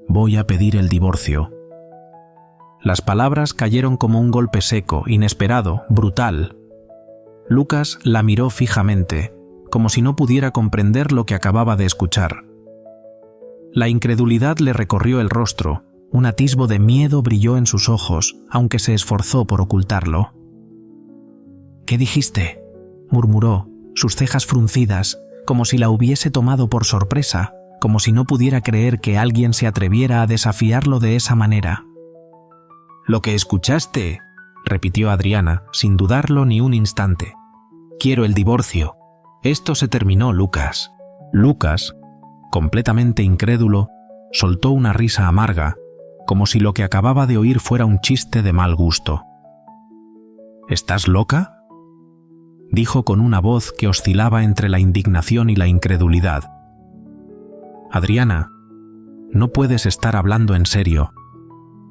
«Voy a pedir el divorcio». Las palabras cayeron como un golpe seco, inesperado, brutal. Lucas la miró fijamente, como si no pudiera comprender lo que acababa de escuchar. La incredulidad le recorrió el rostro, un atisbo de miedo brilló en sus ojos, aunque se esforzó por ocultarlo. «¿Qué dijiste?», murmuró, sus cejas fruncidas, como si la hubiese tomado por sorpresa, como si no pudiera creer que alguien se atreviera a desafiarlo de esa manera. «Lo que escuchaste», repitió Adriana, sin dudarlo ni un instante. «Quiero el divorcio. Esto se terminó, Lucas». Lucas, completamente incrédulo, soltó una risa amarga, como si lo que acababa de oír fuera un chiste de mal gusto. «¿Estás loca?», dijo con una voz que oscilaba entre la indignación y la incredulidad. «Adriana, no puedes estar hablando en serio.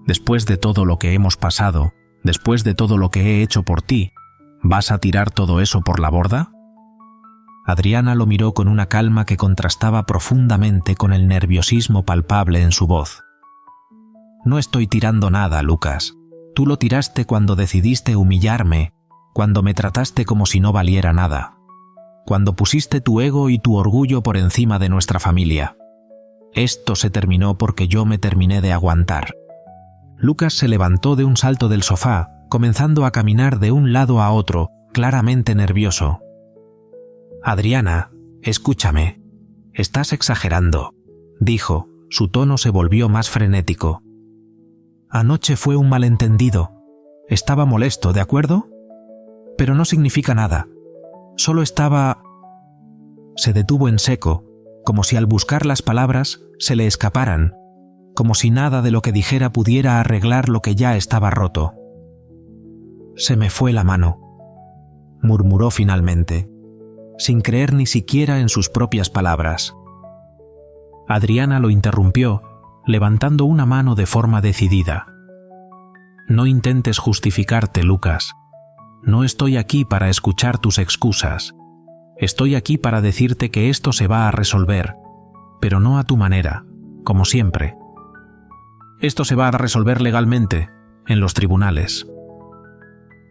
Después de todo lo que hemos pasado, después de todo lo que he hecho por ti, ¿vas a tirar todo eso por la borda?». Adriana lo miró con una calma que contrastaba profundamente con el nerviosismo palpable en su voz. «No estoy tirando nada, Lucas. Tú lo tiraste cuando decidiste humillarme, cuando me trataste como si no valiera nada, cuando pusiste tu ego y tu orgullo por encima de nuestra familia. Esto se terminó porque yo me terminé de aguantar». Lucas se levantó de un salto del sofá, comenzando a caminar de un lado a otro, claramente nervioso. «Adriana, escúchame. Estás exagerando», dijo, su tono se volvió más frenético. «Anoche fue un malentendido. Estaba molesto, ¿de acuerdo? Pero no significa nada. Solo estaba...». Se detuvo en seco, como si al buscar las palabras se le escaparan, como si nada de lo que dijera pudiera arreglar lo que ya estaba roto. «Se me fue la mano», murmuró finalmente, sin creer ni siquiera en sus propias palabras. Adriana lo interrumpió, levantando una mano de forma decidida. «No intentes justificarte, Lucas. No estoy aquí para escuchar tus excusas. Estoy aquí para decirte que esto se va a resolver, pero no a tu manera, como siempre. Esto se va a resolver legalmente, en los tribunales».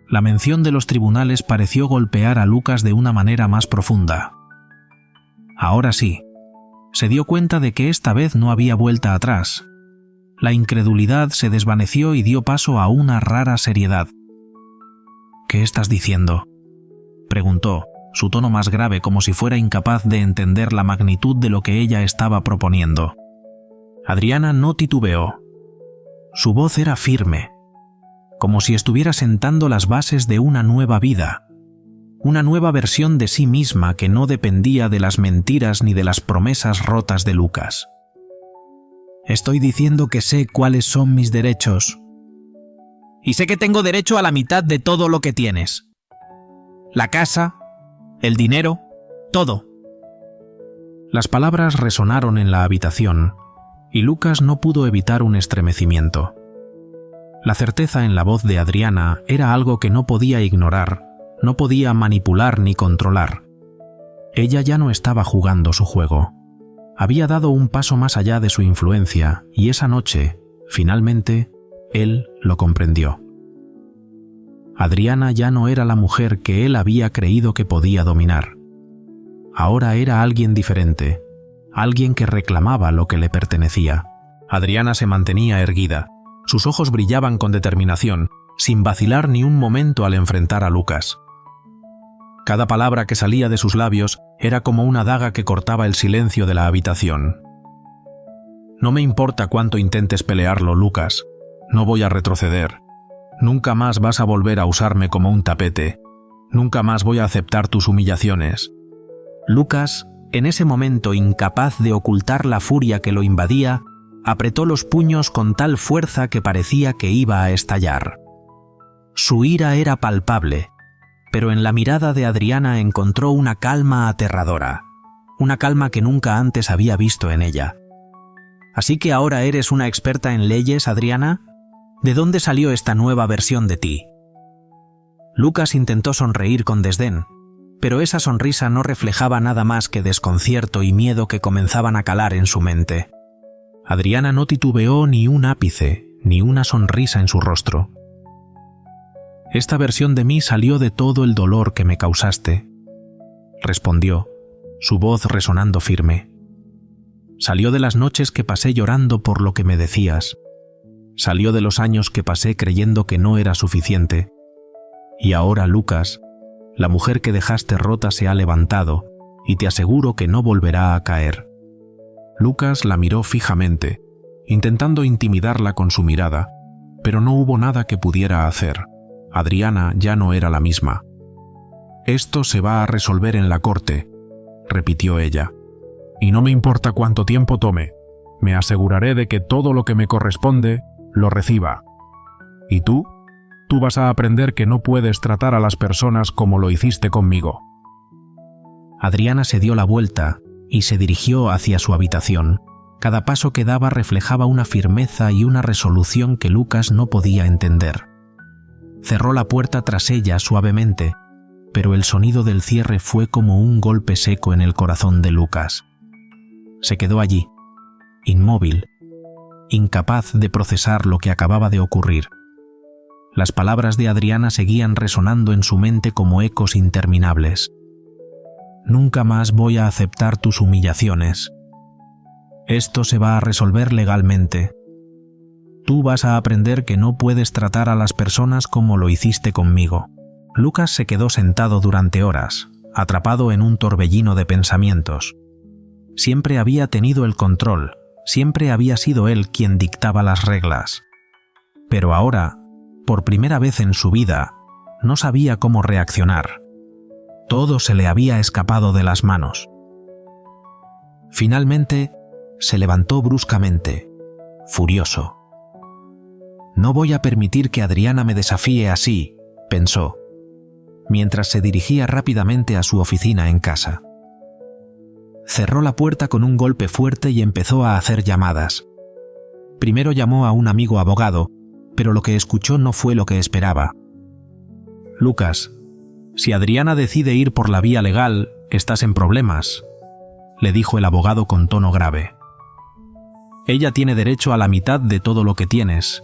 La mención de los tribunales pareció golpear a Lucas de una manera más profunda. Ahora sí, se dio cuenta de que esta vez no había vuelta atrás. La incredulidad se desvaneció y dio paso a una rara seriedad. «¿Qué estás diciendo?», preguntó, su tono más grave como si fuera incapaz de entender la magnitud de lo que ella estaba proponiendo. Adriana no titubeó. Su voz era firme, como si estuviera sentando las bases de una nueva vida, una nueva versión de sí misma que no dependía de las mentiras ni de las promesas rotas de Lucas. Estoy diciendo que sé cuáles son mis derechos. Y sé que tengo derecho a la mitad de todo lo que tienes. La casa, el dinero, todo. Las palabras resonaron en la habitación, y Lucas no pudo evitar un estremecimiento. La certeza en la voz de Adriana era algo que no podía ignorar, no podía manipular ni controlar. Ella ya no estaba jugando su juego. Había dado un paso más allá de su influencia, y esa noche, finalmente, él lo comprendió. Adriana ya no era la mujer que él había creído que podía dominar. Ahora era alguien diferente, alguien que reclamaba lo que le pertenecía. Adriana se mantenía erguida. Sus ojos brillaban con determinación, sin vacilar ni un momento al enfrentar a Lucas. Cada palabra que salía de sus labios era como una daga que cortaba el silencio de la habitación. No me importa cuánto intentes pelearlo, Lucas. No voy a retroceder. Nunca más vas a volver a usarme como un tapete. Nunca más voy a aceptar tus humillaciones. Lucas, en ese momento incapaz de ocultar la furia que lo invadía, apretó los puños con tal fuerza que parecía que iba a estallar. Su ira era palpable, pero en la mirada de Adriana encontró una calma aterradora, una calma que nunca antes había visto en ella. ¿Así que ahora eres una experta en leyes, Adriana? ¿De dónde salió esta nueva versión de ti? Lucas intentó sonreír con desdén, pero esa sonrisa no reflejaba nada más que desconcierto y miedo que comenzaban a calar en su mente. Adriana no titubeó ni un ápice, ni una sonrisa en su rostro. Esta versión de mí salió de todo el dolor que me causaste, respondió, su voz resonando firme. Salió de las noches que pasé llorando por lo que me decías. Salió de los años que pasé creyendo que no era suficiente. Y ahora, Lucas, la mujer que dejaste rota se ha levantado, y te aseguro que no volverá a caer. Lucas la miró fijamente, intentando intimidarla con su mirada, pero no hubo nada que pudiera hacer. Adriana ya no era la misma. «Esto se va a resolver en la corte», repitió ella. «Y no me importa cuánto tiempo tome. Me aseguraré de que todo lo que me corresponde lo reciba. ¿Y tú? Tú vas a aprender que no puedes tratar a las personas como lo hiciste conmigo». Adriana se dio la vuelta y se dirigió hacia su habitación. Cada paso que daba reflejaba una firmeza y una resolución que Lucas no podía entender. Cerró la puerta tras ella suavemente, pero el sonido del cierre fue como un golpe seco en el corazón de Lucas. Se quedó allí, inmóvil, incapaz de procesar lo que acababa de ocurrir. Las palabras de Adriana seguían resonando en su mente como ecos interminables. «Nunca más voy a aceptar tus humillaciones. Esto se va a resolver legalmente. Tú vas a aprender que no puedes tratar a las personas como lo hiciste conmigo». Lucas se quedó sentado durante horas, atrapado en un torbellino de pensamientos. Siempre había tenido el control, siempre había sido él quien dictaba las reglas. Pero ahora, por primera vez en su vida, no sabía cómo reaccionar. Todo se le había escapado de las manos. Finalmente, se levantó bruscamente, furioso. «No voy a permitir que Adriana me desafíe así», pensó, mientras se dirigía rápidamente a su oficina en casa. Cerró la puerta con un golpe fuerte y empezó a hacer llamadas. Primero llamó a un amigo abogado, pero lo que escuchó no fue lo que esperaba. «Lucas, si Adriana decide ir por la vía legal, estás en problemas», le dijo el abogado con tono grave. «Ella tiene derecho a la mitad de todo lo que tienes,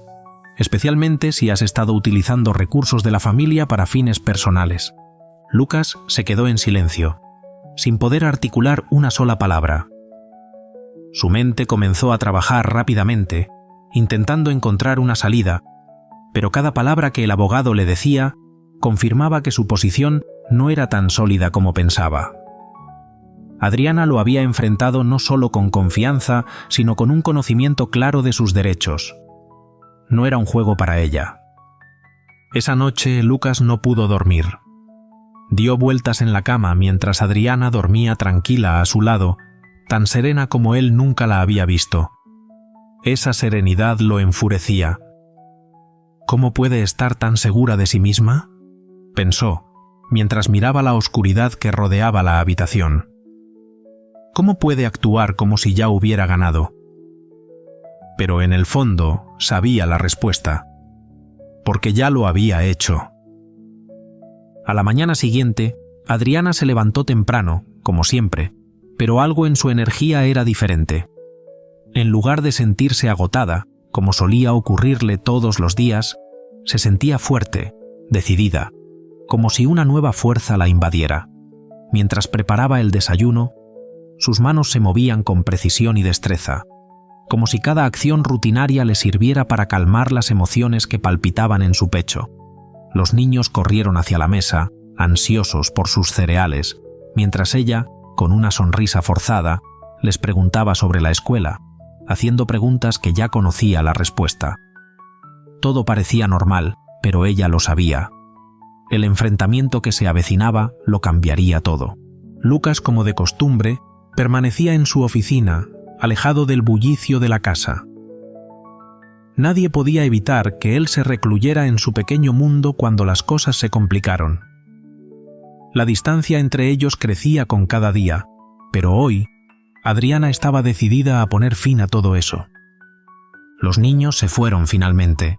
especialmente si has estado utilizando recursos de la familia para fines personales». Lucas se quedó en silencio, sin poder articular una sola palabra. Su mente comenzó a trabajar rápidamente, intentando encontrar una salida, pero cada palabra que el abogado le decía confirmaba que su posición no era tan sólida como pensaba. Adriana lo había enfrentado no solo con confianza, sino con un conocimiento claro de sus derechos. No era un juego para ella. Esa noche Lucas no pudo dormir. Dio vueltas en la cama mientras Adriana dormía tranquila a su lado, tan serena como él nunca la había visto. Esa serenidad lo enfurecía. ¿Cómo puede estar tan segura de sí misma?, pensó, mientras miraba la oscuridad que rodeaba la habitación. ¿Cómo puede actuar como si ya hubiera ganado? Pero en el fondo sabía la respuesta, porque ya lo había hecho. A la mañana siguiente, Adriana se levantó temprano, como siempre, pero algo en su energía era diferente. En lugar de sentirse agotada, como solía ocurrirle todos los días, se sentía fuerte, decidida, como si una nueva fuerza la invadiera. Mientras preparaba el desayuno, sus manos se movían con precisión y destreza, como si cada acción rutinaria le sirviera para calmar las emociones que palpitaban en su pecho. Los niños corrieron hacia la mesa, ansiosos por sus cereales, mientras ella, con una sonrisa forzada, les preguntaba sobre la escuela, haciendo preguntas que ya conocía la respuesta. Todo parecía normal, pero ella lo sabía. El enfrentamiento que se avecinaba lo cambiaría todo. Lucas, como de costumbre, permanecía en su oficina, alejado del bullicio de la casa. Nadie podía evitar que él se recluyera en su pequeño mundo cuando las cosas se complicaron. La distancia entre ellos crecía con cada día, pero hoy, Adriana estaba decidida a poner fin a todo eso. Los niños se fueron finalmente,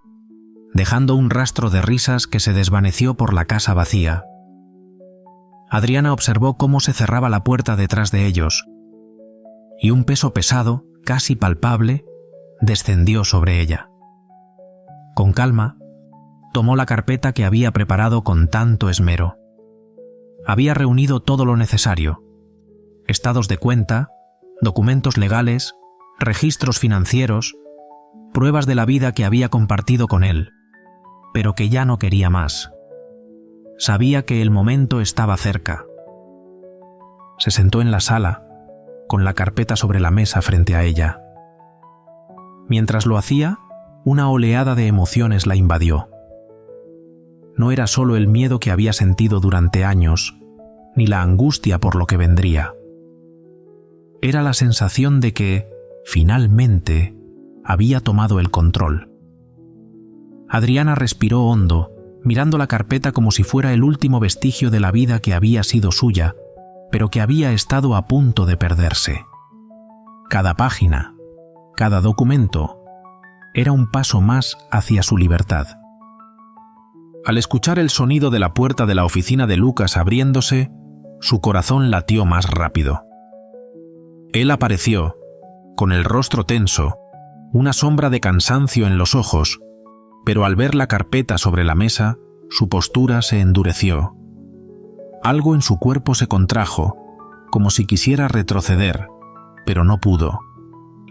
dejando un rastro de risas que se desvaneció por la casa vacía. Adriana observó cómo se cerraba la puerta detrás de ellos, y un peso pesado, casi palpable, descendió sobre ella. Con calma, tomó la carpeta que había preparado con tanto esmero. Había reunido todo lo necesario: estados de cuenta, documentos legales, registros financieros, pruebas de la vida que había compartido con él, pero que ya no quería más. Sabía que el momento estaba cerca. Se sentó en la sala, con la carpeta sobre la mesa frente a ella. Mientras lo hacía, una oleada de emociones la invadió. No era solo el miedo que había sentido durante años, ni la angustia por lo que vendría. Era la sensación de que, finalmente, había tomado el control. Adriana respiró hondo, mirando la carpeta como si fuera el último vestigio de la vida que había sido suya, pero que había estado a punto de perderse. Cada página, cada documento, era un paso más hacia su libertad. Al escuchar el sonido de la puerta de la oficina de Lucas abriéndose, su corazón latió más rápido. Él apareció, con el rostro tenso, una sombra de cansancio en los ojos, pero al ver la carpeta sobre la mesa, su postura se endureció. Algo en su cuerpo se contrajo, como si quisiera retroceder, pero no pudo.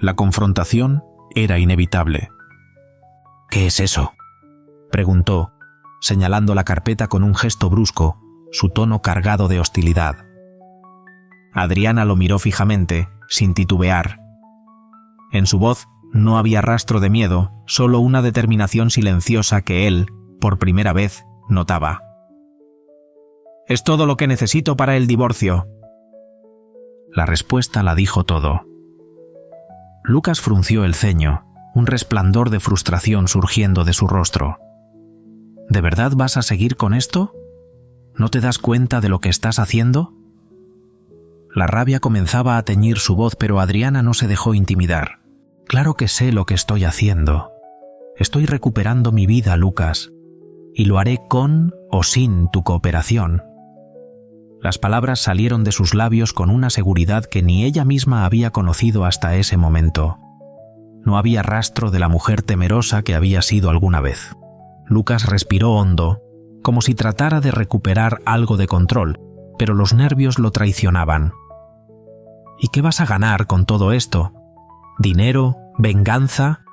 La confrontación era inevitable. «¿Qué es eso?», preguntó, señalando la carpeta con un gesto brusco, su tono cargado de hostilidad. Adriana lo miró fijamente, sin titubear. En su voz no había rastro de miedo, solo una determinación silenciosa que él, por primera vez, notaba. «Es todo lo que necesito para el divorcio». La respuesta la dijo todo. Lucas frunció el ceño, un resplandor de frustración surgiendo de su rostro. ¿De verdad vas a seguir con esto? ¿No te das cuenta de lo que estás haciendo? La rabia comenzaba a teñir su voz, pero Adriana no se dejó intimidar. Claro que sé lo que estoy haciendo. Estoy recuperando mi vida, Lucas, y lo haré con o sin tu cooperación. Las palabras salieron de sus labios con una seguridad que ni ella misma había conocido hasta ese momento. No había rastro de la mujer temerosa que había sido alguna vez. Lucas respiró hondo, como si tratara de recuperar algo de control, pero los nervios lo traicionaban. ¿Y qué vas a ganar con todo esto? ¿Dinero? ¿Venganza?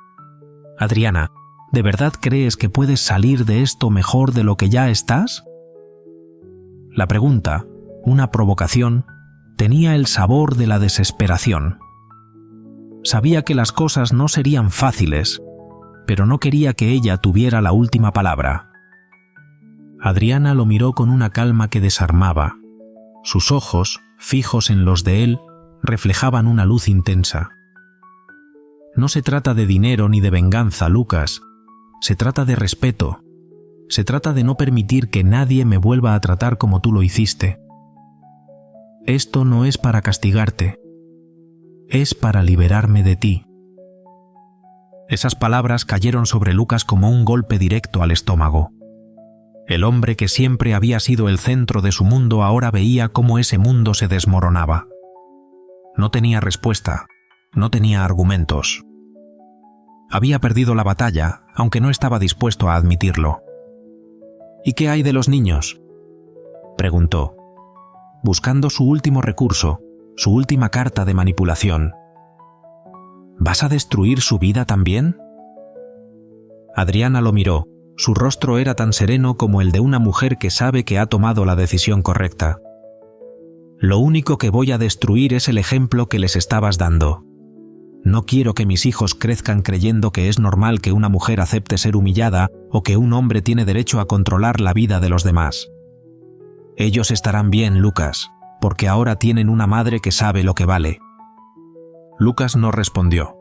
Adriana, ¿de verdad crees que puedes salir de esto mejor de lo que ya estás? La pregunta, una provocación, tenía el sabor de la desesperación. Sabía que las cosas no serían fáciles, pero no quería que ella tuviera la última palabra. Adriana lo miró con una calma que desarmaba. Sus ojos, fijos en los de él, reflejaban una luz intensa. No se trata de dinero ni de venganza, Lucas. Se trata de respeto. Se trata de no permitir que nadie me vuelva a tratar como tú lo hiciste. Esto no es para castigarte. Es para liberarme de ti. Esas palabras cayeron sobre Lucas como un golpe directo al estómago. El hombre que siempre había sido el centro de su mundo ahora veía cómo ese mundo se desmoronaba. No tenía respuesta, no tenía argumentos. Había perdido la batalla, aunque no estaba dispuesto a admitirlo. ¿Y qué hay de los niños?, preguntó, buscando su último recurso, su última carta de manipulación. ¿Vas a destruir su vida también? Adriana lo miró. Su rostro era tan sereno como el de una mujer que sabe que ha tomado la decisión correcta. Lo único que voy a destruir es el ejemplo que les estabas dando. No quiero que mis hijos crezcan creyendo que es normal que una mujer acepte ser humillada o que un hombre tiene derecho a controlar la vida de los demás. Ellos estarán bien, Lucas, porque ahora tienen una madre que sabe lo que vale. Lucas no respondió.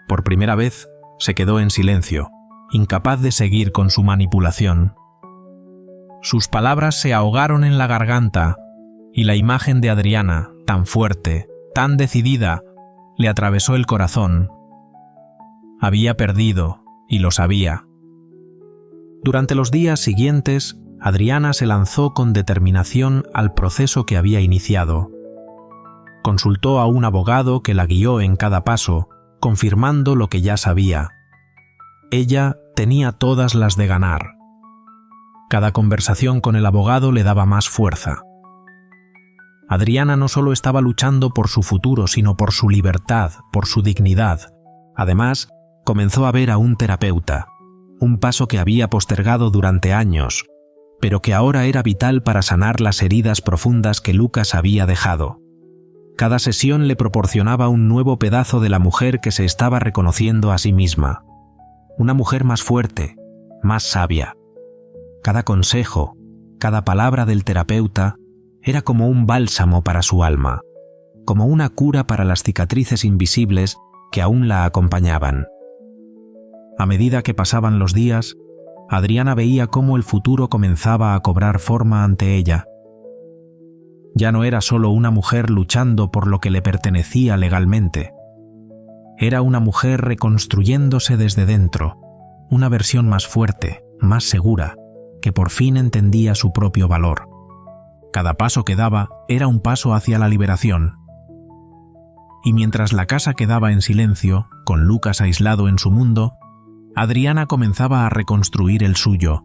Por primera vez, se quedó en silencio, incapaz de seguir con su manipulación. Sus palabras se ahogaron en la garganta, y la imagen de Adriana, tan fuerte, tan decidida, le atravesó el corazón. Había perdido, y lo sabía. Durante los días siguientes, Adriana se lanzó con determinación al proceso que había iniciado. Consultó a un abogado que la guió en cada paso, confirmando lo que ya sabía. Ella tenía todas las de ganar. Cada conversación con el abogado le daba más fuerza. Adriana no solo estaba luchando por su futuro, sino por su libertad, por su dignidad. Además, comenzó a ver a un terapeuta, un paso que había postergado durante años, pero que ahora era vital para sanar las heridas profundas que Lucas había dejado. Cada sesión le proporcionaba un nuevo pedazo de la mujer que se estaba reconociendo a sí misma. Una mujer más fuerte, más sabia. Cada consejo, cada palabra del terapeuta era como un bálsamo para su alma, como una cura para las cicatrices invisibles que aún la acompañaban. A medida que pasaban los días, Adriana veía cómo el futuro comenzaba a cobrar forma ante ella. Ya no era solo una mujer luchando por lo que le pertenecía legalmente. Era una mujer reconstruyéndose desde dentro, una versión más fuerte, más segura, que por fin entendía su propio valor. Cada paso que daba era un paso hacia la liberación. Y mientras la casa quedaba en silencio, con Lucas aislado en su mundo, Adriana comenzaba a reconstruir el suyo,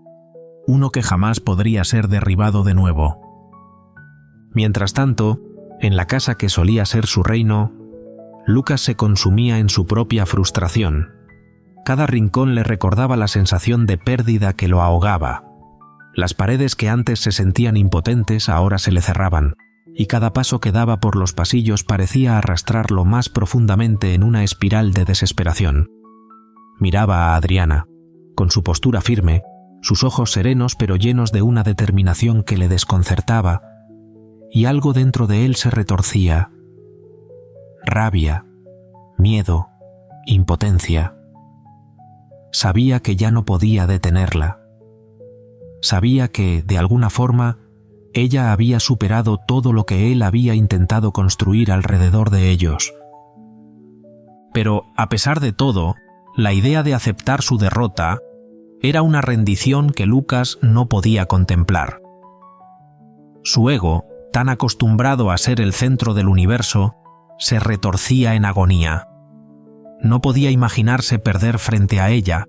uno que jamás podría ser derribado de nuevo. Mientras tanto, en la casa que solía ser su reino, Lucas se consumía en su propia frustración. Cada rincón le recordaba la sensación de pérdida que lo ahogaba. Las paredes que antes se sentían impotentes ahora se le cerraban, y cada paso que daba por los pasillos parecía arrastrarlo más profundamente en una espiral de desesperación. Miraba a Adriana, con su postura firme, sus ojos serenos pero llenos de una determinación que le desconcertaba, y algo dentro de él se retorcía. Rabia, miedo, impotencia. Sabía que ya no podía detenerla. Sabía que, de alguna forma, ella había superado todo lo que él había intentado construir alrededor de ellos. Pero, a pesar de todo, la idea de aceptar su derrota era una rendición que Lucas no podía contemplar. Su ego, tan acostumbrado a ser el centro del universo, se retorcía en agonía. No podía imaginarse perder frente a ella.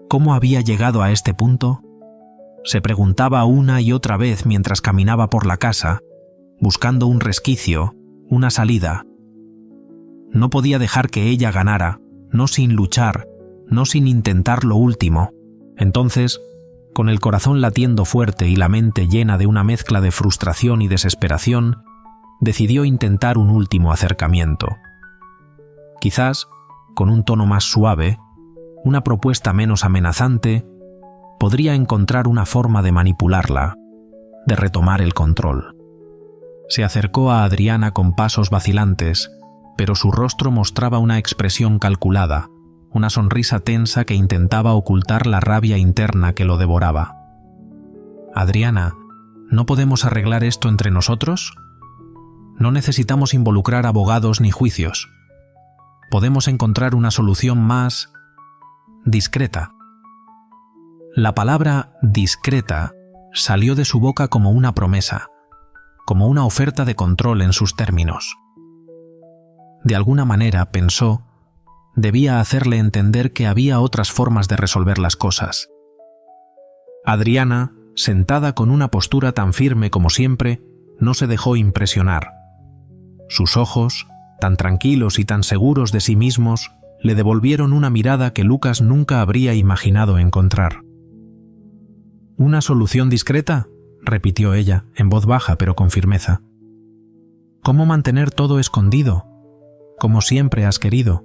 ¿Cómo había llegado a este punto? Se preguntaba una y otra vez mientras caminaba por la casa, buscando un resquicio, una salida. No podía dejar que ella ganara, no sin luchar, no sin intentar lo último. Entonces, con el corazón latiendo fuerte y la mente llena de una mezcla de frustración y desesperación, decidió intentar un último acercamiento. Quizás, con un tono más suave, una propuesta menos amenazante, podría encontrar una forma de manipularla, de retomar el control. Se acercó a Adriana con pasos vacilantes, pero su rostro mostraba una expresión calculada, una sonrisa tensa que intentaba ocultar la rabia interna que lo devoraba. «Adriana, ¿no podemos arreglar esto entre nosotros? No necesitamos involucrar abogados ni juicios. Podemos encontrar una solución más discreta». La palabra discreta salió de su boca como una promesa, como una oferta de control en sus términos. De alguna manera, pensó, debía hacerle entender que había otras formas de resolver las cosas. Adriana, sentada con una postura tan firme como siempre, no se dejó impresionar. Sus ojos, tan tranquilos y tan seguros de sí mismos, le devolvieron una mirada que Lucas nunca habría imaginado encontrar. «¿Una solución discreta?», repitió ella, en voz baja pero con firmeza. «¿Cómo mantener todo escondido? Como siempre has querido».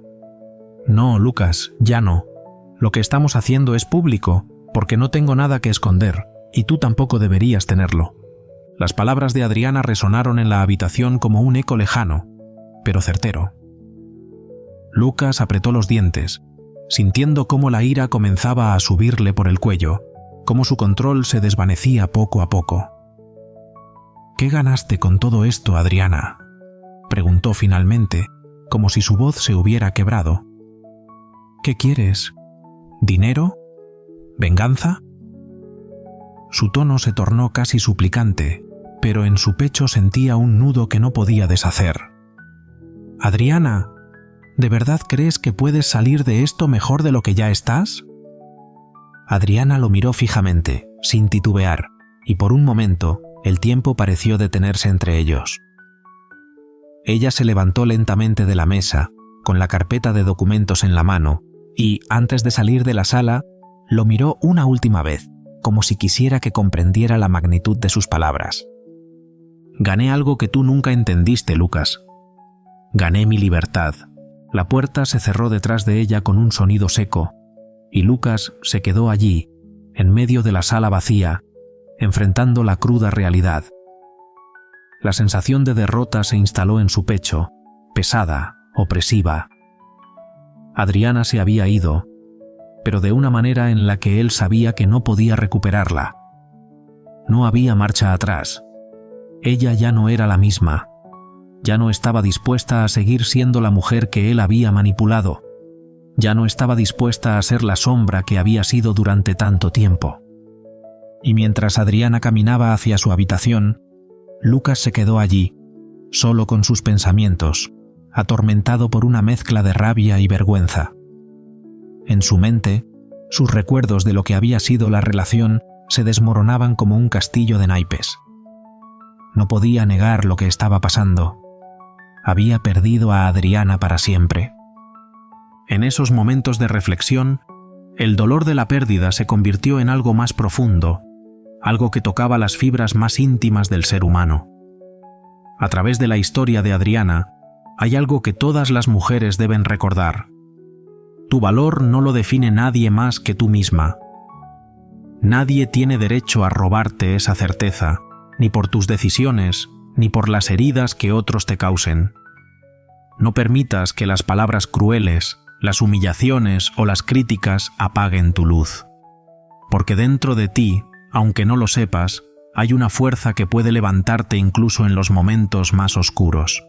«No, Lucas, ya no. Lo que estamos haciendo es público, porque no tengo nada que esconder, y tú tampoco deberías tenerlo». Las palabras de Adriana resonaron en la habitación como un eco lejano, pero certero. Lucas apretó los dientes, sintiendo cómo la ira comenzaba a subirle por el cuello, cómo su control se desvanecía poco a poco. «¿Qué ganaste con todo esto, Adriana?», preguntó finalmente, como si su voz se hubiera quebrado. «¿Qué quieres? ¿Dinero? ¿Venganza?». Su tono se tornó casi suplicante, pero en su pecho sentía un nudo que no podía deshacer. «Adriana, ¿de verdad crees que puedes salir de esto mejor de lo que ya estás?». Adriana lo miró fijamente, sin titubear, y por un momento el tiempo pareció detenerse entre ellos. Ella se levantó lentamente de la mesa, con la carpeta de documentos en la mano, y, antes de salir de la sala, lo miró una última vez, como si quisiera que comprendiera la magnitud de sus palabras. «Gané algo que tú nunca entendiste, Lucas. Gané mi libertad». La puerta se cerró detrás de ella con un sonido seco, y Lucas se quedó allí, en medio de la sala vacía, enfrentando la cruda realidad. La sensación de derrota se instaló en su pecho, pesada, opresiva. Adriana se había ido, pero de una manera en la que él sabía que no podía recuperarla. No había marcha atrás. Ella ya no era la misma. Ya no estaba dispuesta a seguir siendo la mujer que él había manipulado. Ya no estaba dispuesta a ser la sombra que había sido durante tanto tiempo. Y mientras Adriana caminaba hacia su habitación, Lucas se quedó allí, solo con sus pensamientos, atormentado por una mezcla de rabia y vergüenza. En su mente, sus recuerdos de lo que había sido la relación se desmoronaban como un castillo de naipes. No podía negar lo que estaba pasando. Había perdido a Adriana para siempre. En esos momentos de reflexión, el dolor de la pérdida se convirtió en algo más profundo, algo que tocaba las fibras más íntimas del ser humano. A través de la historia de Adriana, hay algo que todas las mujeres deben recordar. Tu valor no lo define nadie más que tú misma. Nadie tiene derecho a robarte esa certeza, ni por tus decisiones, ni por las heridas que otros te causen. No permitas que las palabras crueles, las humillaciones o las críticas apaguen tu luz. Porque dentro de ti, aunque no lo sepas, hay una fuerza que puede levantarte incluso en los momentos más oscuros.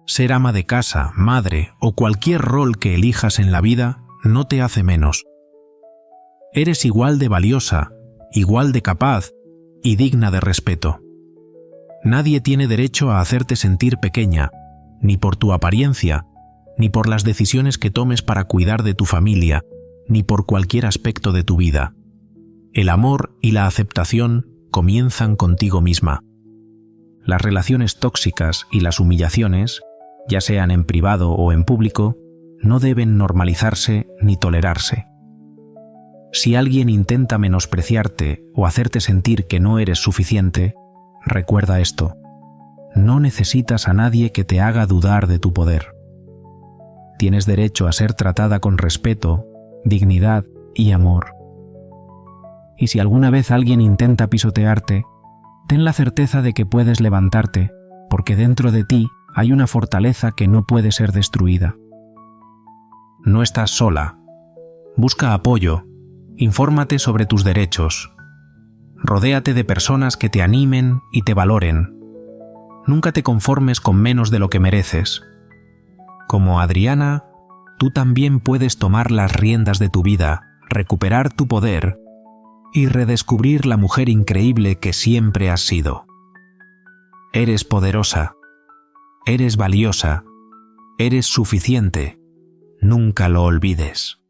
Ser ama de casa, madre o cualquier rol que elijas en la vida no te hace menos. Eres igual de valiosa, igual de capaz y digna de respeto. Nadie tiene derecho a hacerte sentir pequeña, ni por tu apariencia, ni por las decisiones que tomes para cuidar de tu familia, ni por cualquier aspecto de tu vida. El amor y la aceptación comienzan contigo misma. Las relaciones tóxicas y las humillaciones, ya sean en privado o en público, no deben normalizarse ni tolerarse. Si alguien intenta menospreciarte o hacerte sentir que no eres suficiente, recuerda esto: no necesitas a nadie que te haga dudar de tu poder. Tienes derecho a ser tratada con respeto, dignidad y amor. Y si alguna vez alguien intenta pisotearte, ten la certeza de que puedes levantarte, porque dentro de ti hay una fortaleza que no puede ser destruida. No estás sola. Busca apoyo. Infórmate sobre tus derechos. Rodéate de personas que te animen y te valoren. Nunca te conformes con menos de lo que mereces. Como Adriana, tú también puedes tomar las riendas de tu vida, recuperar tu poder y redescubrir la mujer increíble que siempre has sido. Eres poderosa. Eres valiosa. Eres suficiente. Nunca lo olvides.